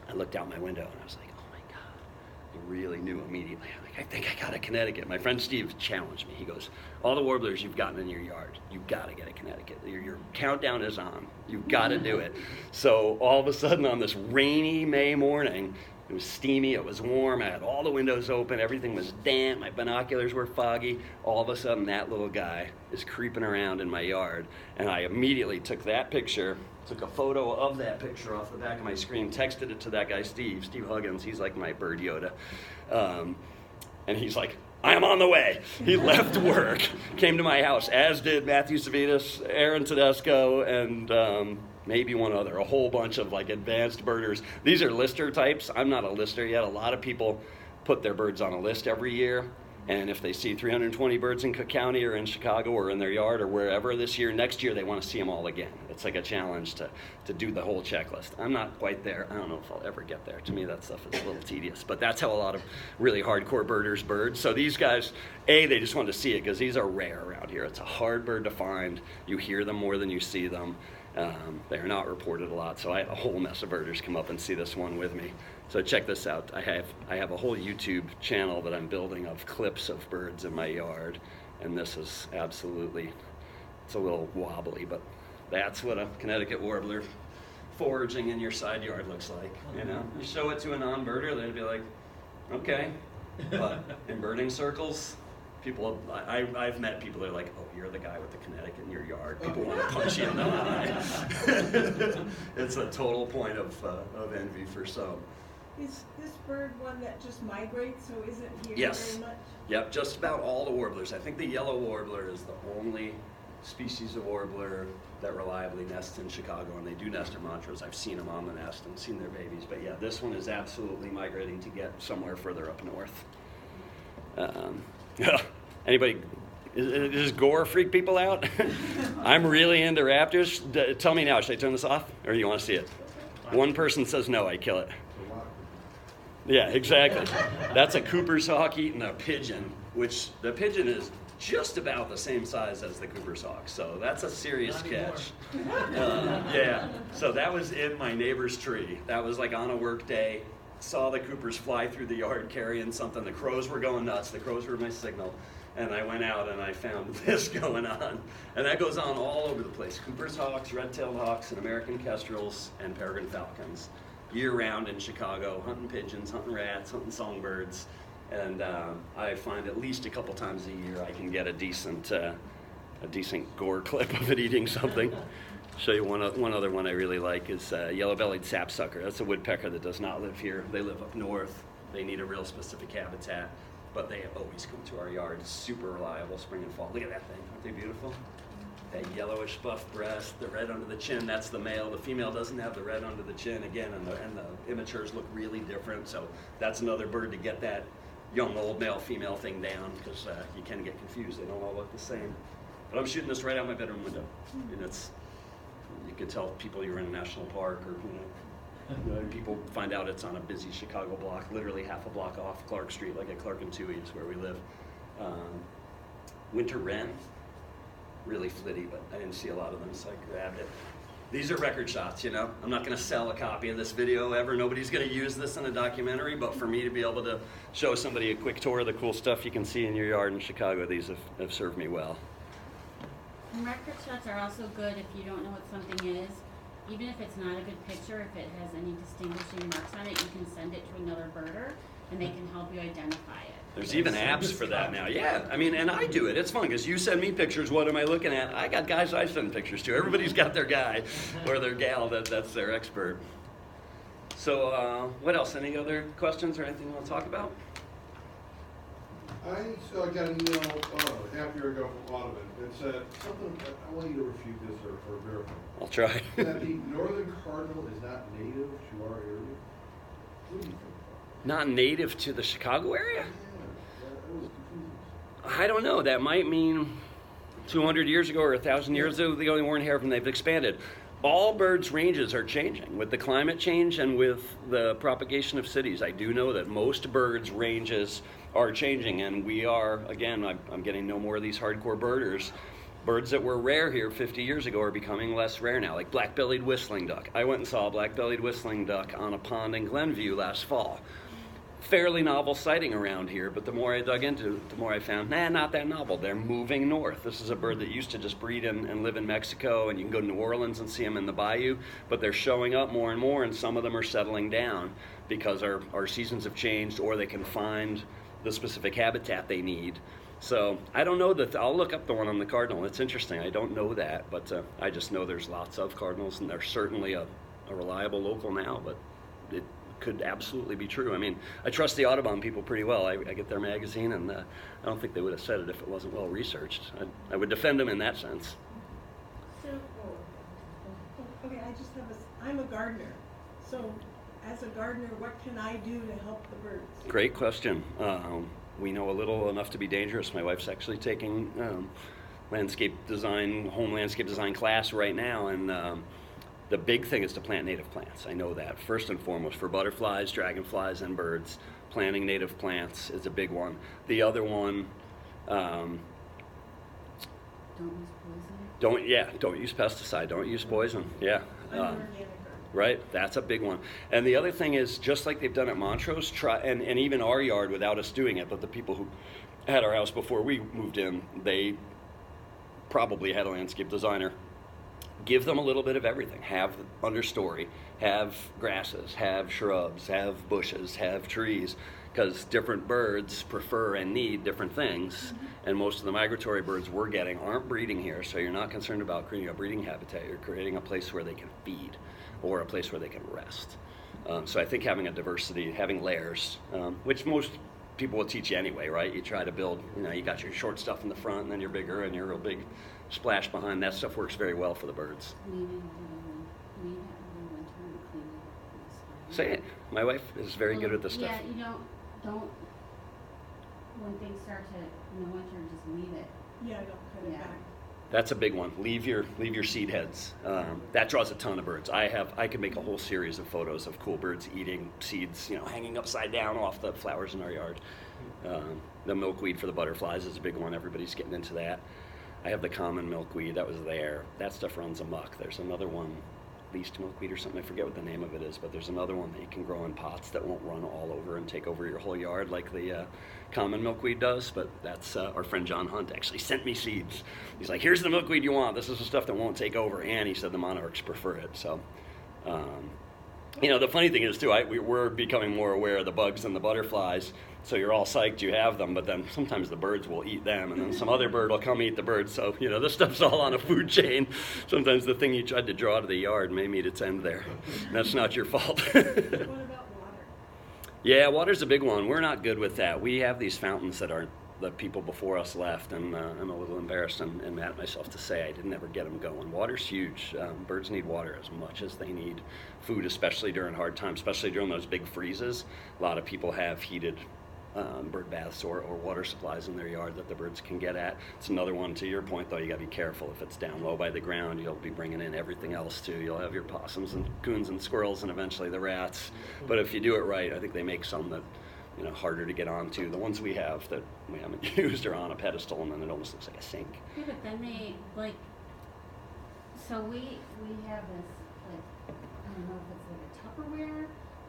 I looked out my window and I was like, oh my God. I really knew immediately. I'm like, I think I got a Connecticut. My friend Steve challenged me. He goes, all the warblers you've gotten in your yard, you've got to get a Connecticut. Your countdown is on. You've got to do it. So all of a sudden on this rainy May morning, it was steamy, it was warm, I had all the windows open, everything was damp, my binoculars were foggy. All of a sudden that little guy is creeping around in my yard, and I immediately took that picture, took a photo of that picture off the back of my screen, texted it to that guy Steve Huggins. He's like my bird Yoda. And he's like, I am on the way. He left work, came to my house, as did Matthew Savitas, Aaron Tedesco, and maybe one other, a whole bunch of like advanced birders. These are lister types. I'm not a lister yet. A lot of people put their birds on a list every year. And if they see 320 birds in Cook County or in Chicago or in their yard or wherever this year, next year they want to see them all again. It's like a challenge to do the whole checklist. I'm not quite there. I don't know if I'll ever get there. To me, that stuff is a little tedious. But that's how a lot of really hardcore birders bird. So these guys, they just want to see it because these are rare around here. It's a hard bird to find. You hear them more than you see them. They're not reported a lot. So I had a whole mess of birders come up and see this one with me. So check this out. I have a whole YouTube channel that I'm building of clips of birds in my yard, and this is absolutely, it's a little wobbly, but that's what a Connecticut warbler foraging in your side yard looks like. You know, you show it to a non-birder, they'd be like, okay. But in birding circles, people, I've met people that are like, oh, you're the guy with the Connecticut in your yard. People want to punch you in the eye. It's a total point of envy for some. Is this bird one that just migrates, so isn't here Yes. very much? Yep, just about all the warblers. I think the yellow warbler is the only species of warbler that reliably nests in Chicago, and they do nest in Montrose. I've seen them on the nest and seen their babies, but yeah, this one is absolutely migrating to get somewhere further up north. Anybody, does gore freak people out? I'm really into raptors. Tell me now, should I turn this off, or do you want to see it? One person says no, I kill it. Yeah, exactly. That's a Cooper's hawk eating a pigeon, which the pigeon is just about the same size as the Cooper's hawk, so that's a serious catch. Yeah, so that was in my neighbor's tree. That was like on a work day. Saw the Coopers fly through the yard carrying something. The crows were going nuts. The crows were my signal. And I went out and I found this going on. And that goes on all over the place. Cooper's hawks, red-tailed hawks, and American kestrels, and peregrine falcons. Year-round in Chicago, hunting pigeons, hunting rats, hunting songbirds. And I find at least a couple times a year I can get a decent gore clip of it eating something. Show you one other one I really like is yellow-bellied sapsucker. That's a woodpecker that does not live here. They live up north. They need a real specific habitat, but they always come to our yard. It's super reliable spring and fall. Look at that thing. Aren't they beautiful? That yellowish buff breast, the red under the chin, that's the male. The female doesn't have the red under the chin again, and the immatures look really different. So that's another bird to get that young old male female thing down, because you can get confused. They don't all look the same. But I'm shooting this right out my bedroom window, and it's, you could tell people you're in a national park, or people find out it's on a busy Chicago block, literally half a block off Clark Street, like at Clark and Toohey is where we live. Winter wren, really flitty, but I didn't see a lot of them, so I grabbed it. These are record shots, you know. I'm not going to sell a copy of this video ever. Nobody's going to use this in a documentary, but for me to be able to show somebody a quick tour of the cool stuff you can see in your yard in Chicago, these have served me well. And record shots are also good if you don't know what something is. Even if it's not a good picture, if it has any distinguishing marks on it, you can send it to another birder, and they can help you identify it. There's even apps for that now. Yeah, I mean, and I do it. It's fun because you send me pictures. What am I looking at? I got guys I send pictures to. Everybody's got their guy or their gal that's their expert. So what else? Any other questions or anything you want to talk about? I got an email half a year ago from Audubon. It said something, I want you to refute this or verify. I'll try. That the northern cardinal is not native to our area. What do you think? Not native to the Chicago area? Yeah, that was confusing. I don't know. That might mean 200 years ago or 1,000 years ago, they only weren't here when they've expanded. All birds' ranges are changing with the climate change and with the propagation of cities. I do know that most birds' ranges are changing, and we are, again, I'm getting no more of these hardcore birders. Birds that were rare here 50 years ago are becoming less rare now, like black-bellied whistling duck. I went and saw a black-bellied whistling duck on a pond in Glenview last fall. Fairly novel sighting around here, but the more I dug into it, the more I found, not that novel. They're moving north. This is a bird that used to just breed and live in Mexico, and you can go to New Orleans and see them in the bayou, but they're showing up more and more, and some of them are settling down because our seasons have changed, or they can find the specific habitat they need. So I don't know that. I'll look up the one on the cardinal. It's interesting. I don't know that, but I just know there's lots of cardinals, and they're certainly a reliable local now, but it could absolutely be true. I mean, I trust the Audubon people pretty well. I get their magazine, and I don't think they would have said it if it wasn't well researched. I would defend them in that sense. So, okay, I'm a gardener. So, as a gardener, what can I do to help the birds? Great question. we know a little enough to be dangerous. My wife's actually taking home landscape design class right now, and the big thing is to plant native plants. I know that first and foremost for butterflies, dragonflies, and birds. Planting native plants is a big one. The other one, Don't use poison. don't use pesticide, don't use poison. Yeah. Organic Right, that's a big one. And the other thing is, just like they've done at Montrose, and even our yard without us doing it, but the people who had our house before we moved in, they probably had a landscape designer give them a little bit of everything. Have understory, have grasses, have shrubs, have bushes, have trees, because different birds prefer and need different things. And most of the migratory birds we're getting aren't breeding here, so you're not concerned about creating a breeding habitat. You're creating a place where they can feed or a place where they can rest. So I think having a diversity, having layers, which most people will teach you anyway, right? You try to build, you got your short stuff in the front, and then you're bigger, and your real big splash behind. That stuff works very well for the birds. Clean it every winter and clean it up in the spring. Say it. My wife is very good at this stuff. Yeah, don't, when things start to, in the winter, just leave it. Yeah, don't cut it Yeah. back. That's a big one. Leave your seed heads. That draws a ton of birds. I could make a whole series of photos of cool birds eating seeds, hanging upside down off the flowers in our yard. The milkweed for the butterflies is a big one. Everybody's getting into that. I have the common milkweed that was there. That stuff runs amok. There's another one, least milkweed or something. I forget what the name of it is, but there's another one that you can grow in pots that won't run all over and take over your whole yard like the common milkweed does. But that's our friend John Hunt actually sent me seeds. He's like, here's the milkweed you want. This is the stuff that won't take over. And he said the monarchs prefer it. So, the funny thing is too, we're becoming more aware of the bugs and the butterflies. So you're all psyched you have them, but then sometimes the birds will eat them, and then some other bird will come eat the birds. So, this stuff's all on a food chain. Sometimes the thing you tried to draw to the yard may meet its end there. That's not your fault. What about water? Yeah, water's a big one. We're not good with that. We have these fountains that the people before us left, and I'm a little embarrassed and mad at myself to say I didn't ever get them going. Water's huge. Birds need water as much as they need food, especially during hard times, especially during those big freezes. A lot of people have heated bird baths or water supplies in their yard that the birds can get at. It's another one, to your point though, you gotta be careful. If it's down low by the ground, you'll be bringing in everything else too. You'll have your possums and coons and squirrels and eventually the rats. But if you do it right, I think they make some that, harder to get onto. The ones we have that we haven't used are on a pedestal, and then it almost looks like a sink. Yeah, but then they, so we have this, I don't know if it's like a Tupperware,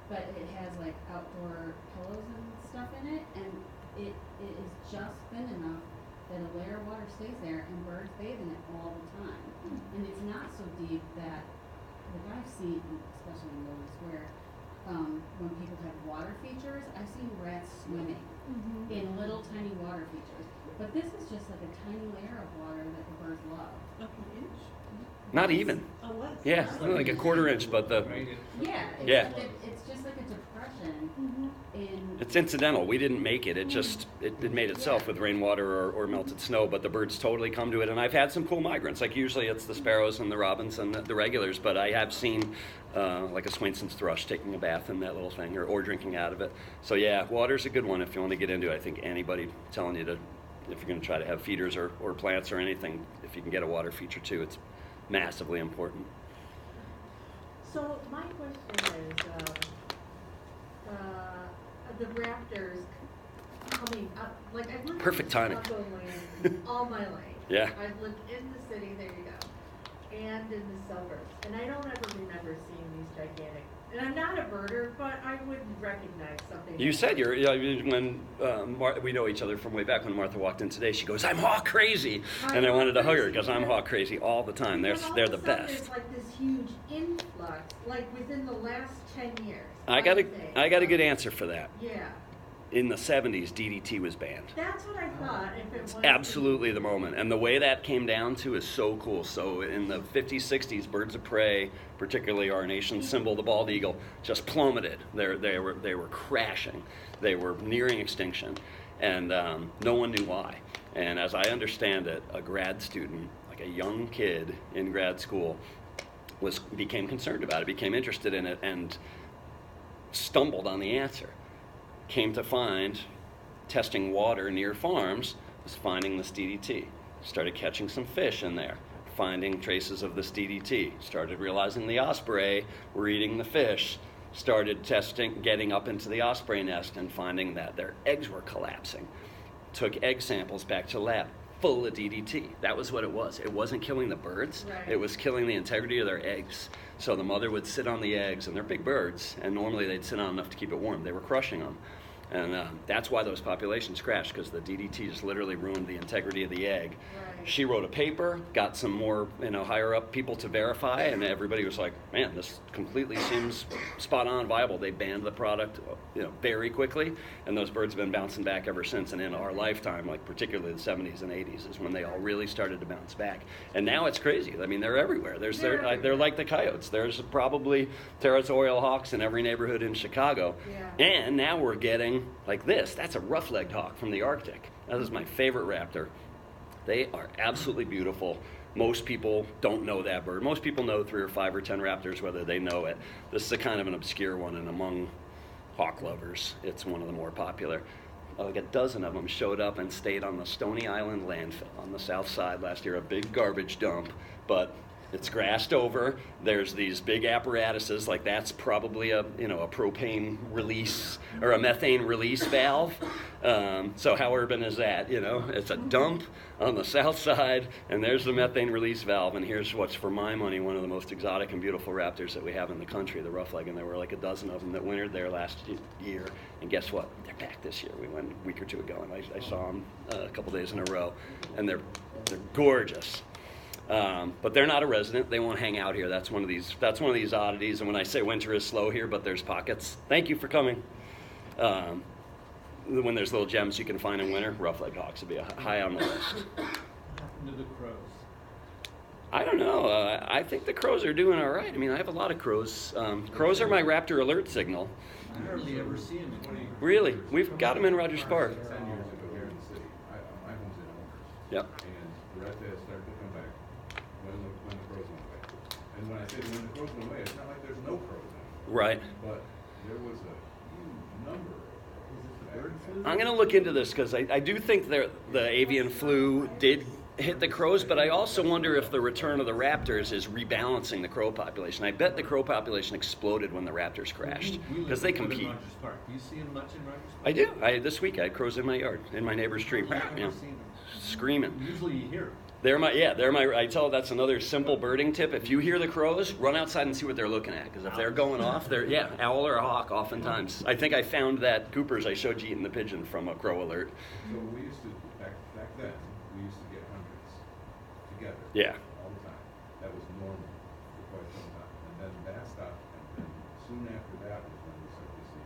but it has outdoor pillows and stuff in it, and it is just thin enough that a layer of water stays there, and birds bathe in it all the time. And it's not so deep that, I've seen, especially in Lower Square, when people have water features, I've seen rats swimming in little tiny water features. But this is just like a tiny layer of water that the birds love. Like an inch? Not even. Oh, less. Yeah, like a quarter inch, but Right? Yeah, Yeah. It's just like a depression in. it's incidental. We didn't make it. It just it made itself with rainwater or melted snow. But the birds totally come to it, and I've had some cool migrants. Like usually it's the sparrows and the robins and the regulars, but I have seen like a Swainson's thrush taking a bath in that little thing or drinking out of it. So yeah, water's a good one if you want to get into it. I think anybody telling you to, if you're going to try to have feeders or plants or anything, if you can get a water feature too, it's massively important. So my question is, the raptors coming up, I've lived Perfect in timing. Chicagoland all my life. Yeah. I've lived in the city, there you go, and in the suburbs, and I don't ever remember seeing these gigantic, and I'm not a birder, but I would recognize something. You said when we know each other from way back when Martha walked in today, she goes, "I'm hawk crazy," and I wanted to hug her because I'm hawk crazy all the time. They're And all the of a sudden best. There's this huge influx, within the last 10 years. I got a good answer for that. Yeah. In the 70s, DDT was banned. That's what I thought. If it was Absolutely the moment. And the way that came down to is so cool. So in the 50s, 60s, birds of prey, particularly our nation's symbol, the bald eagle, just plummeted. They were crashing. They were nearing extinction. And no one knew why. And as I understand it, a grad student, like a young kid in grad school, became concerned about it, became interested in it, and stumbled on the answer. Came to find testing water near farms was finding this DDT. Started catching some fish in there, finding traces of this DDT. Started realizing the osprey were eating the fish. Started testing, getting up into the osprey nest and finding that their eggs were collapsing. Took egg samples back to lab, full of DDT. That was what it was. It wasn't killing the birds. Right. It was killing the integrity of their eggs. So the mother would sit on the eggs, and they're big birds, and normally they'd sit on enough to keep it warm. They were crushing them. And that's why those populations crashed, because the DDT just literally ruined the integrity of the egg. Right. She wrote a paper, got some more, higher up people to verify, and everybody was like, man, this completely seems spot on viable. They banned the product, very quickly, and those birds have been bouncing back ever since. And in our lifetime, like particularly the 70s and 80s, is when they all really started to bounce back. And now it's crazy. I mean, they're everywhere. They're like the coyotes. There's probably territorial hawks in every neighborhood in Chicago. Yeah. And now we're getting like this. That's a rough-legged hawk from the Arctic. That is my favorite raptor. They are absolutely beautiful. Most people don't know that bird. Most people know 3 or 5 or 10 raptors, whether they know it. This is a kind of an obscure one, and among hawk lovers, it's one of the more popular. Like a dozen of them showed up and stayed on the Stony Island landfill on the south side last year, a big garbage dump, but it's grassed over. There's these big apparatuses, like that's probably a propane release or a methane release valve. So how urban is that? It's a dump on the south side, and there's the methane release valve. And here's what's, for my money, one of the most exotic and beautiful raptors that we have in the country, the rough-leg. And there were like a dozen of them that wintered there last year. And guess what? They're back this year. We went a week or two ago, and I saw them a couple days in a row, and they're gorgeous. But they're not a resident. They won't hang out here. That's one of these oddities. And when I say winter is slow here, but there's pockets. Thank you for coming. When there's little gems you can find in winter, rough-legged hawks would be high on the list. What happened to the crows? I don't know. I think the crows are doing all right. I mean, I have a lot of crows. Crows are my raptor alert signal. I hardly ever see them. Really? We've got them in Rogers Park. 10 years ago here in the city, my home's in Elmhurst. Yep. And the raptors started to come back when the crows went away. And when I say when the crows went away, it's not like there's no crows anymore. Right. But there was a huge number of Bird flu? I'm going to look into this because I do think the avian flu did hit the crows, but I also wonder if the return of the raptors is rebalancing the crow population. I bet the crow population exploded when the raptors crashed We live because they in compete. Rogers Park. Do you see them much in Rogers Park? I do. This week I had crows in my yard, in my neighbor's tree, I've never you know, seen them. screaming. Usually you hear them. I tell that's another simple birding tip. If you hear the crows, run outside and see what they're looking at. Because if they're going off, owl or a hawk oftentimes. I think I found that Cooper's I showed you eating the pigeon from a crow alert. So we used to, back then, we used to get hundreds together. Yeah. All the time. That was normal for quite some time. And then that stopped, and then soon after that was when we started to see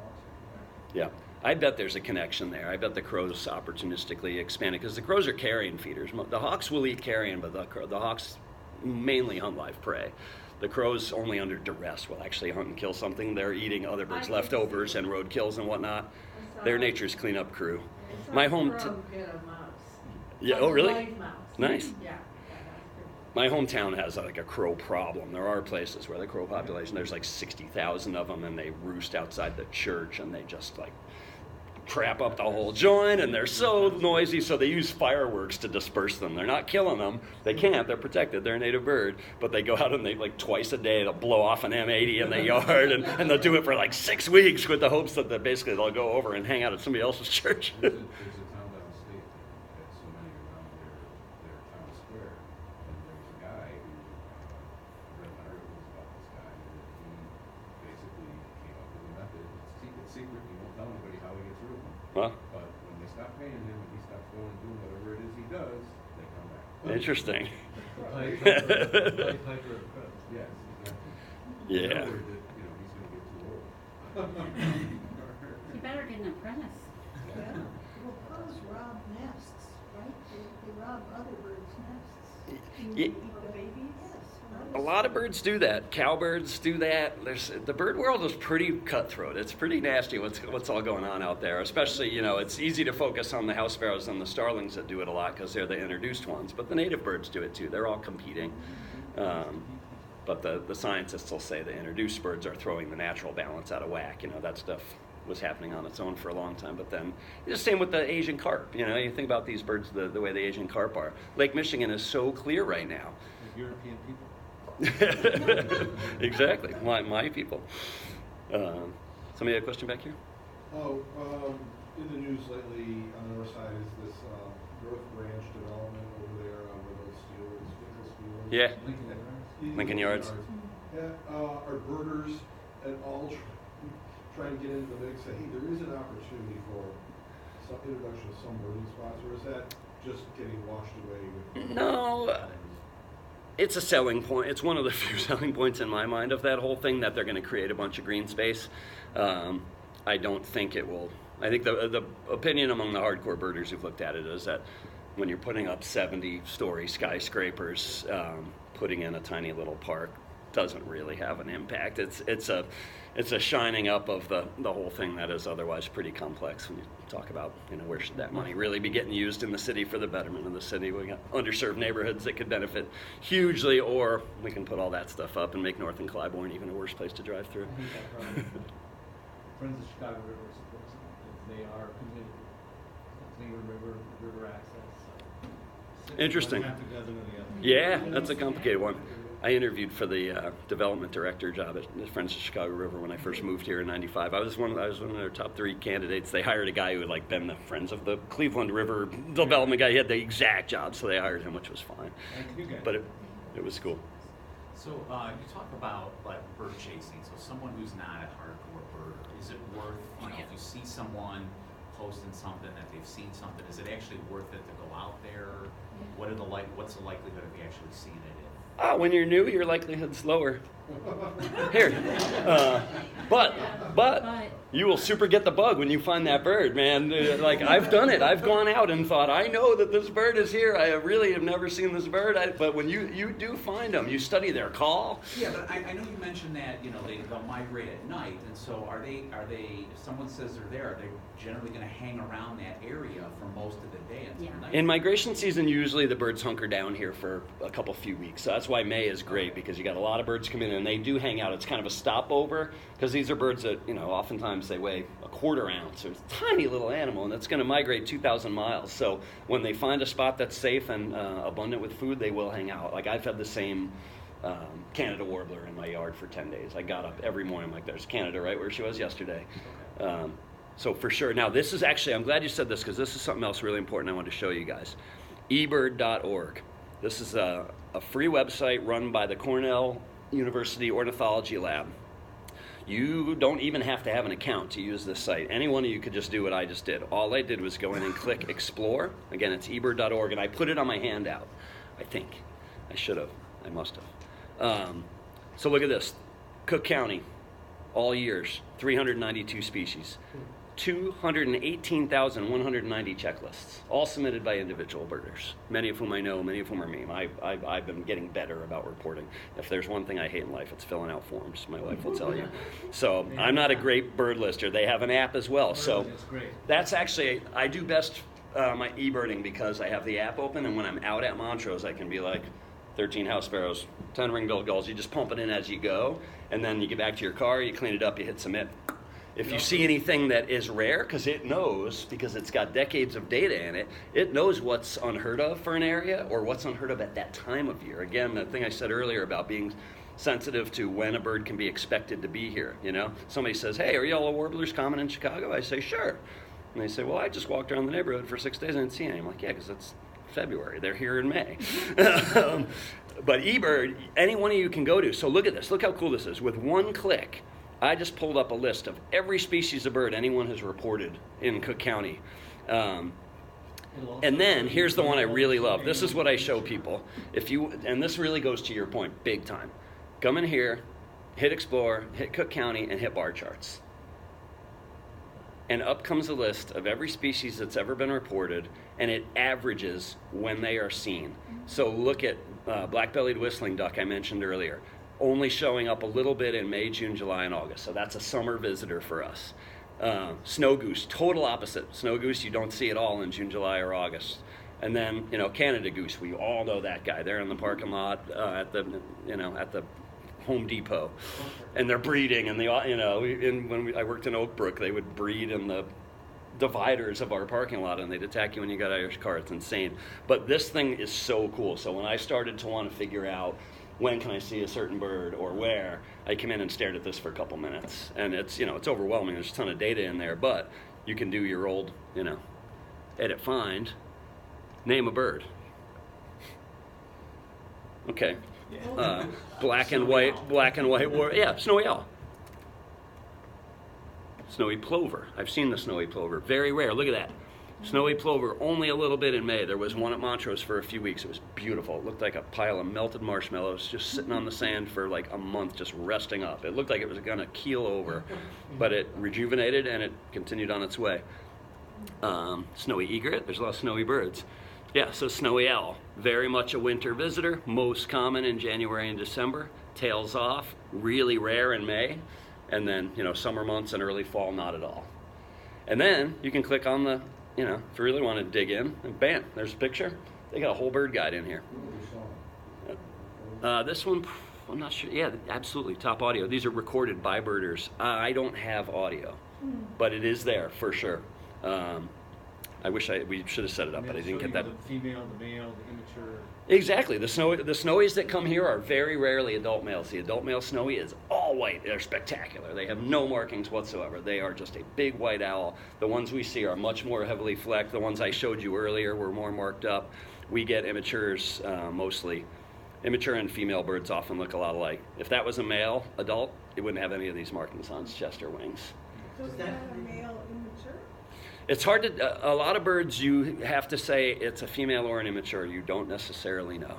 hawks coming back. Yeah. I bet there's a connection there. I bet the crows opportunistically expanded because the crows are carrion feeders. The hawks will eat carrion, but the hawks mainly hunt live prey. The crows only under duress will actually hunt and kill something. They're eating other birds' leftovers and roadkills and whatnot. Their nature's cleanup crew. My home. Crow get a mouse. Yeah. Like Oh, a really? live mouse. Nice. Yeah. My hometown has like a crow problem. There are places where the crow population, there's like 60,000 of them, and they roost outside the church, and they just like crap up the whole joint, and they're so noisy, so they use fireworks to disperse them. They're not killing them. They can't. They're protected. They're a native bird. But they go out and they, like, twice a day, they'll blow off an M80 in the yard, and they'll do it for like 6 weeks with the hopes that basically they'll go over and hang out at somebody else's church. There's a town downstate that had so many around their town square. And there was a guy who, read an article about this guy, that he basically came up with a method. It's secret, he won't tell anybody how he gets rid of them. Well, But when they stop paying him and he stops going and doing whatever it is he does, they come back. interesting. Pied Piper of the Crows. Yes, exactly. Yeah. They're worried that, he's gonna get too old. You better get an apprentice. Yeah. Well, crows rob nests, right? They rob other birds' nests. Ye- Eat the babies? Yes. A lot of birds do that. Cowbirds do that. The bird world is pretty cutthroat. It's pretty nasty what's all going on out there. Especially, it's easy to focus on the house sparrows and the starlings that do it a lot because they're the introduced ones. But the native birds do it too. They're all competing. But the scientists will say the introduced birds are throwing the natural balance out of whack. That stuff was happening on its own for a long time. But then, the same with the Asian carp. You know, you think about these birds the way the Asian carp are. Lake Michigan is so clear right now. The European people. Exactly, my people. Somebody had a question back here? Oh, in the news lately on the north side is this North Branch development over there where those steels. Yeah. Lincoln Yards. Lincoln Yards. Are birders at all trying to get into the mix? Say, hey, there is an opportunity for some introduction of some birding spots, or is that just getting washed away with? No. It's a selling point. It's one of the few selling points in my mind of that whole thing, that they're going to create a bunch of green space. I don't think it will. I think the opinion among the hardcore birders who've looked at it is that when you're putting up 70-story skyscrapers, putting in a tiny little park doesn't really have an impact. It's a shining up of the whole thing that is otherwise pretty complex. When you talk about, you know, where should that money really be getting used in the city for the betterment of the city? We got underserved neighborhoods that could benefit hugely, or we can put all that stuff up and make North and Clybourne even a worse place to drive through. I think that probably Friends of Chicago River supports it. They are committed to cleaner river access. So. Interesting. One half a dozen of the other. Yeah, that's a complicated one. I interviewed for the development director job at the Friends of Chicago River when I first moved here in '95. I was one of their top 3 candidates. They hired a guy who had like been the Friends of the Cleveland River development guy. He had the exact job, so they hired him, which was fine. But it was cool. So you talk about like bird chasing. So someone who's not a hardcore birder, is it worth, you know, if you see someone posting something that they've seen something, is it actually worth it to go out there? What's the likelihood of you actually seeing it? When you're new, your likelihood's lower. Here, but you will super get the bug when you find that bird, man. Like, I've done it. I've gone out and thought, I know that this bird is here. I really have never seen this bird. But when you do find them, you study their call. Yeah, but I know you mentioned that, you know, they'll migrate at night, and so are they? If someone says they're there, are they generally going to hang around that area for most of the day until night? In migration season, usually the birds hunker down here for a few weeks. So that's why May is great, because you got a lot of birds come in and they do hang out. It's kind of a stopover, because these are birds that, you know, oftentimes they weigh a quarter ounce. So it's a tiny little animal, and it's going to migrate 2,000 miles. So when they find a spot that's safe and abundant with food, they will hang out. Like, I've had the same Canada warbler in my yard for 10 days. I got up every morning like, there's Canada right where she was yesterday. So for sure. Now, this is actually, I'm glad you said this, because this is something else really important I wanted to show you guys. ebird.org. This is a free website run by the Cornell University Ornithology Lab. You don't even have to have an account to use this site. Any one of you could just do what I just did. All I did was go in and click Explore. Again, it's ebird.org, and I put it on my handout. I think. I should have. I must have. So look at this. Cook County, all years, 392 species. 218,190 checklists, all submitted by individual birders, many of whom I know, many of whom are me. I've been getting better about reporting. If there's one thing I hate in life, it's filling out forms. My wife will tell you. So I'm not a great bird lister. They have an app as well. So that's actually, I do best my e-birding because I have the app open, and when I'm out at Montrose, I can be like, 13 house sparrows, 10 ring-billed gulls. You just pump it in as you go, and then you get back to your car, you clean it up, you hit submit. If you see anything that is rare, because it knows, because it's got decades of data in it, it knows what's unheard of for an area or what's unheard of at that time of year. Again, the thing I said earlier about being sensitive to when a bird can be expected to be here, you know? Somebody says, hey, are yellow warblers common in Chicago? I say, sure. And they say, well, I just walked around the neighborhood for 6 days and didn't see any. I'm like, yeah, because it's February. They're here in May. But eBird, any one of you can go to. So look at this. Look how cool this is. With one click, I just pulled up a list of every species of bird anyone has reported in Cook County. And then here's the one I really love. This is what I show people. And this really goes to your point big time. Come in here, hit Explore, hit Cook County, and hit bar charts. And up comes a list of every species that's ever been reported, and it averages when they are seen. So look at black-bellied whistling duck I mentioned earlier. Only showing up a little bit in May, June, July, and August. So that's a summer visitor for us. Snow goose, total opposite. Snow goose, you don't see it all in June, July, or August. And then, you know, Canada goose, we all know that guy. They're in the parking lot at the Home Depot, and they're breeding, and I worked in Oak Brook, they would breed in the dividers of our parking lot, and they'd attack you when you got out of your car. It's insane. But this thing is so cool. So when I started to want to figure out when can I see a certain bird or where, I came in and stared at this for a couple minutes, and it's overwhelming. There's a ton of data in there, but you can do your old edit find, name a bird. Okay. Black and white, snowy owl. Snowy plover. I've seen the snowy plover. Very rare. Look at that. Snowy plover, only a little bit in May. There was one at Montrose for a few weeks. It was beautiful. It looked like a pile of melted marshmallows just sitting on the sand for like a month, just resting up. It looked like it was going to keel over, but it rejuvenated and it continued on its way. Snowy egret. There's a lot of snowy birds. Yeah, so snowy owl, very much a winter visitor, most common in January and December, tails off, really rare in May, and then, summer months and early fall, not at all. And then you can click on the, if you really want to dig in, and bam, there's a picture. They got a whole bird guide in here. This one, I'm not sure. Yeah, absolutely, top audio. These are recorded by birders. I don't have audio, but it is there for sure. I wish we should have set it up, but I didn't get that. The female, the male, the immature. Exactly. The snowies that come here are very rarely adult males. The adult male snowy is all white. They're spectacular. They have no markings whatsoever. They are just a big white owl. The ones we see are much more heavily flecked. The ones I showed you earlier were more marked up. We get immatures mostly. Immature and female birds often look a lot alike. If that was a male adult, it wouldn't have any of these markings on its chest or wings. So is that a male immature? It's hard to, a lot of birds you have to say it's a female or an immature. You don't necessarily know.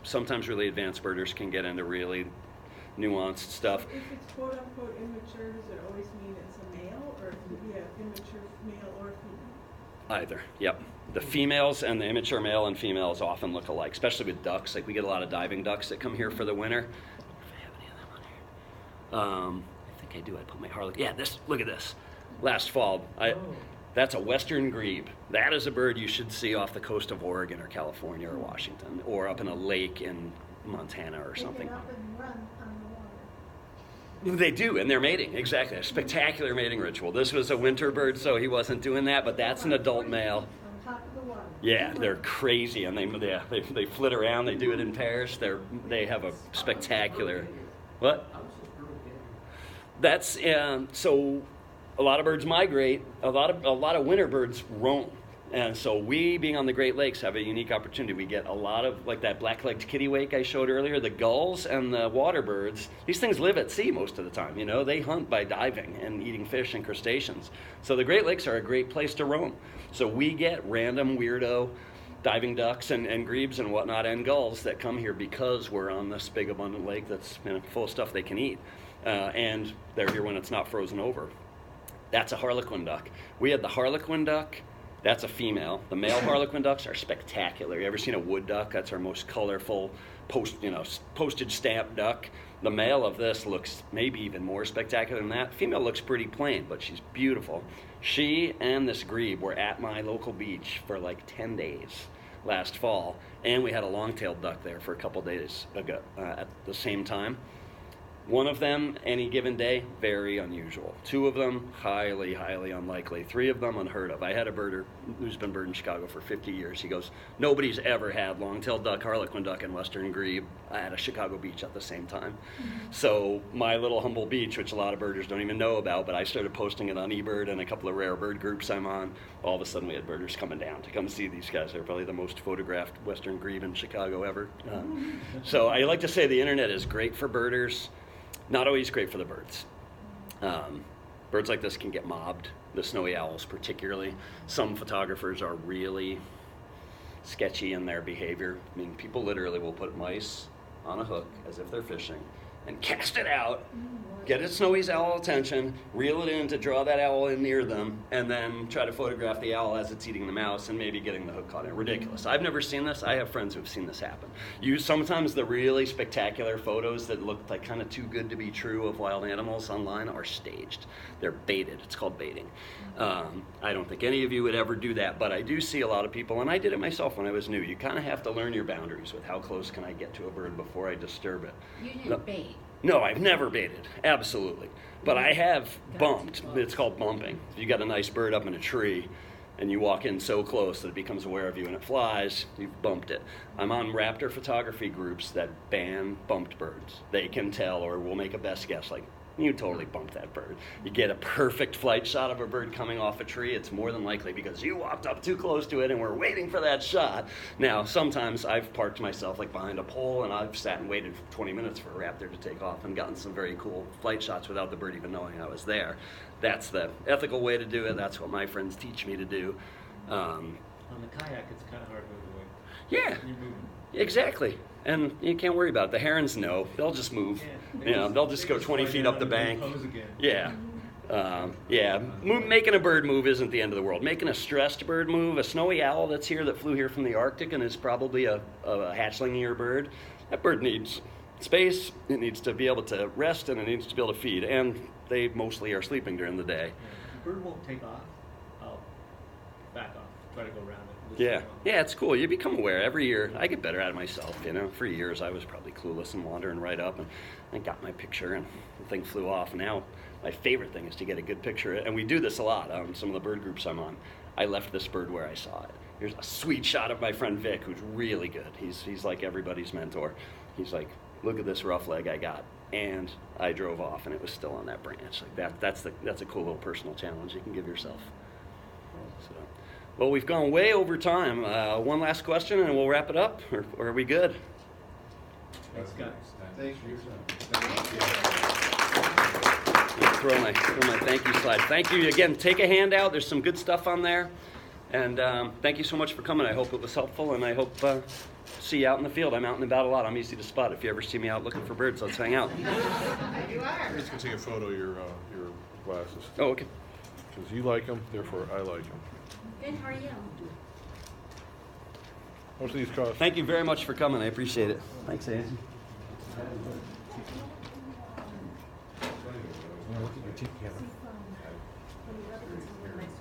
Sometimes really advanced birders can get into really nuanced stuff. If it's quote unquote immature, does it always mean it's a male, or it could be an immature male or female? Either, yep. The females and the immature male and females often look alike, especially with ducks. Like we get a lot of diving ducks that come here for the winter. If I have any of them on here. I think I do. I put my harlequin. Yeah, look at this. Last fall, that's a western grebe. That is a bird you should see off the coast of Oregon or California or Washington, or up in a lake in Montana or something. They get up and run on the water. They do, and they're mating, exactly. A spectacular mating ritual. This was a winter bird, so he wasn't doing that, but that's an adult male. On top of the water. Yeah, they're crazy, and they flit around. They do it in pairs. They have a spectacular. What? That's so. A lot of birds migrate. A lot of winter birds roam, and so we, being on the Great Lakes, have a unique opportunity. We get a lot of, like that black-legged kittiwake I showed earlier, the gulls and the water birds. These things live at sea most of the time. They hunt by diving and eating fish and crustaceans. So the Great Lakes are a great place to roam. So we get random weirdo diving ducks and grebes and whatnot and gulls that come here because we're on this big abundant lake that's full of stuff they can eat, and they're here when it's not frozen over. That's a harlequin duck. We had the harlequin duck. That's a female. The male harlequin ducks are spectacular. You ever seen a wood duck? That's our most colorful postage stamp duck. The male of this looks maybe even more spectacular than that. Female looks pretty plain, but she's beautiful. She and this grebe were at my local beach for like 10 days last fall, and we had a long-tailed duck there for a couple days ago at the same time. One of them, any given day, very unusual. Two of them, highly, highly unlikely. Three of them, unheard of. I had a birder who's been birding Chicago for 50 years. He goes, nobody's ever had long-tailed duck, harlequin duck, and western grebe at a Chicago beach at the same time. Mm-hmm. So my little humble beach, which a lot of birders don't even know about, but I started posting it on eBird and a couple of rare bird groups I'm on. All of a sudden we had birders coming down to come see these guys. They're probably the most photographed western grebe in Chicago ever. So I like to say the internet is great for birders. Not always great for the birds. Birds like this can get mobbed, the snowy owls particularly. Some photographers are really sketchy in their behavior. I mean, people literally will put mice on a hook as if they're fishing and cast it out get a snowy owl attention, reel it in to draw that owl in near them, and then try to photograph the owl as it's eating the mouse and maybe getting the hook caught in it. Ridiculous. I've never seen this. I have friends who have seen this happen. Sometimes the really spectacular photos that look like kind of too good to be true of wild animals online are staged. They're baited. It's called baiting. I don't think any of you would ever do that, but I do see a lot of people, and I did it myself when I was new. You kind of have to learn your boundaries with how close can I get to a bird before I disturb it. You didn't bait. No, I've never baited, absolutely. But I have bumped. It's called bumping. If you got a nice bird up in a tree and you walk in so close that it becomes aware of you and it flies, you've bumped it. I'm on raptor photography groups that ban bumped birds. They can tell or will make a best guess, like, you totally bumped that bird. You get a perfect flight shot of a bird coming off a tree, it's more than likely because you walked up too close to it and we're waiting for that shot. Now, sometimes I've parked myself like behind a pole and I've sat and waited for 20 minutes for a raptor to take off and gotten some very cool flight shots without the bird even knowing I was there. That's the ethical way to do it. That's what my friends teach me to do. On the kayak, it's kind of hard to avoid. Yeah, You're moving. exactly. And you can't worry about it. The herons know. They'll just move. Yeah, They'll just go 20 slide feet down up the and bank. pose again. Yeah. Making a bird move isn't the end of the world. Making a stressed bird move, a snowy owl that's here that flew here from the Arctic and is probably a hatchling-ear bird, that bird needs space, it needs to be able to rest, and it needs to be able to feed. And they mostly are sleeping during the day. Yeah. The bird won't take off. I'll back off, try to go around it. Yeah, it's cool. You become aware every year. I get better at it myself. For years I was probably clueless and wandering right up, and I got my picture, and the thing flew off. And now my favorite thing is to get a good picture, and we do this a lot. Some of the bird groups I'm on, I left this bird where I saw it. Here's a sweet shot of my friend Vic, who's really good. He's like everybody's mentor. He's like, look at this rough leg I got, and I drove off, and it was still on that branch. Like that's a cool little personal challenge you can give yourself. So. Well, we've gone way over time. One last question, and we'll wrap it up, or are we good? Thanks, guys. Thanks for your time. Throw my thank you slide. Thank you again. Take a handout. There's some good stuff on there, and thank you so much for coming. I hope it was helpful, and I hope see you out in the field. I'm out and about a lot. I'm easy to spot. If you ever see me out looking for birds, let's hang out. You are. I'm just gonna take a photo of your glasses. Oh, okay. Because you like them, therefore I like them. Good, how are you? Most of these cost. Thank you very much for coming. I appreciate it. Thanks, Angie. When the other ones are nice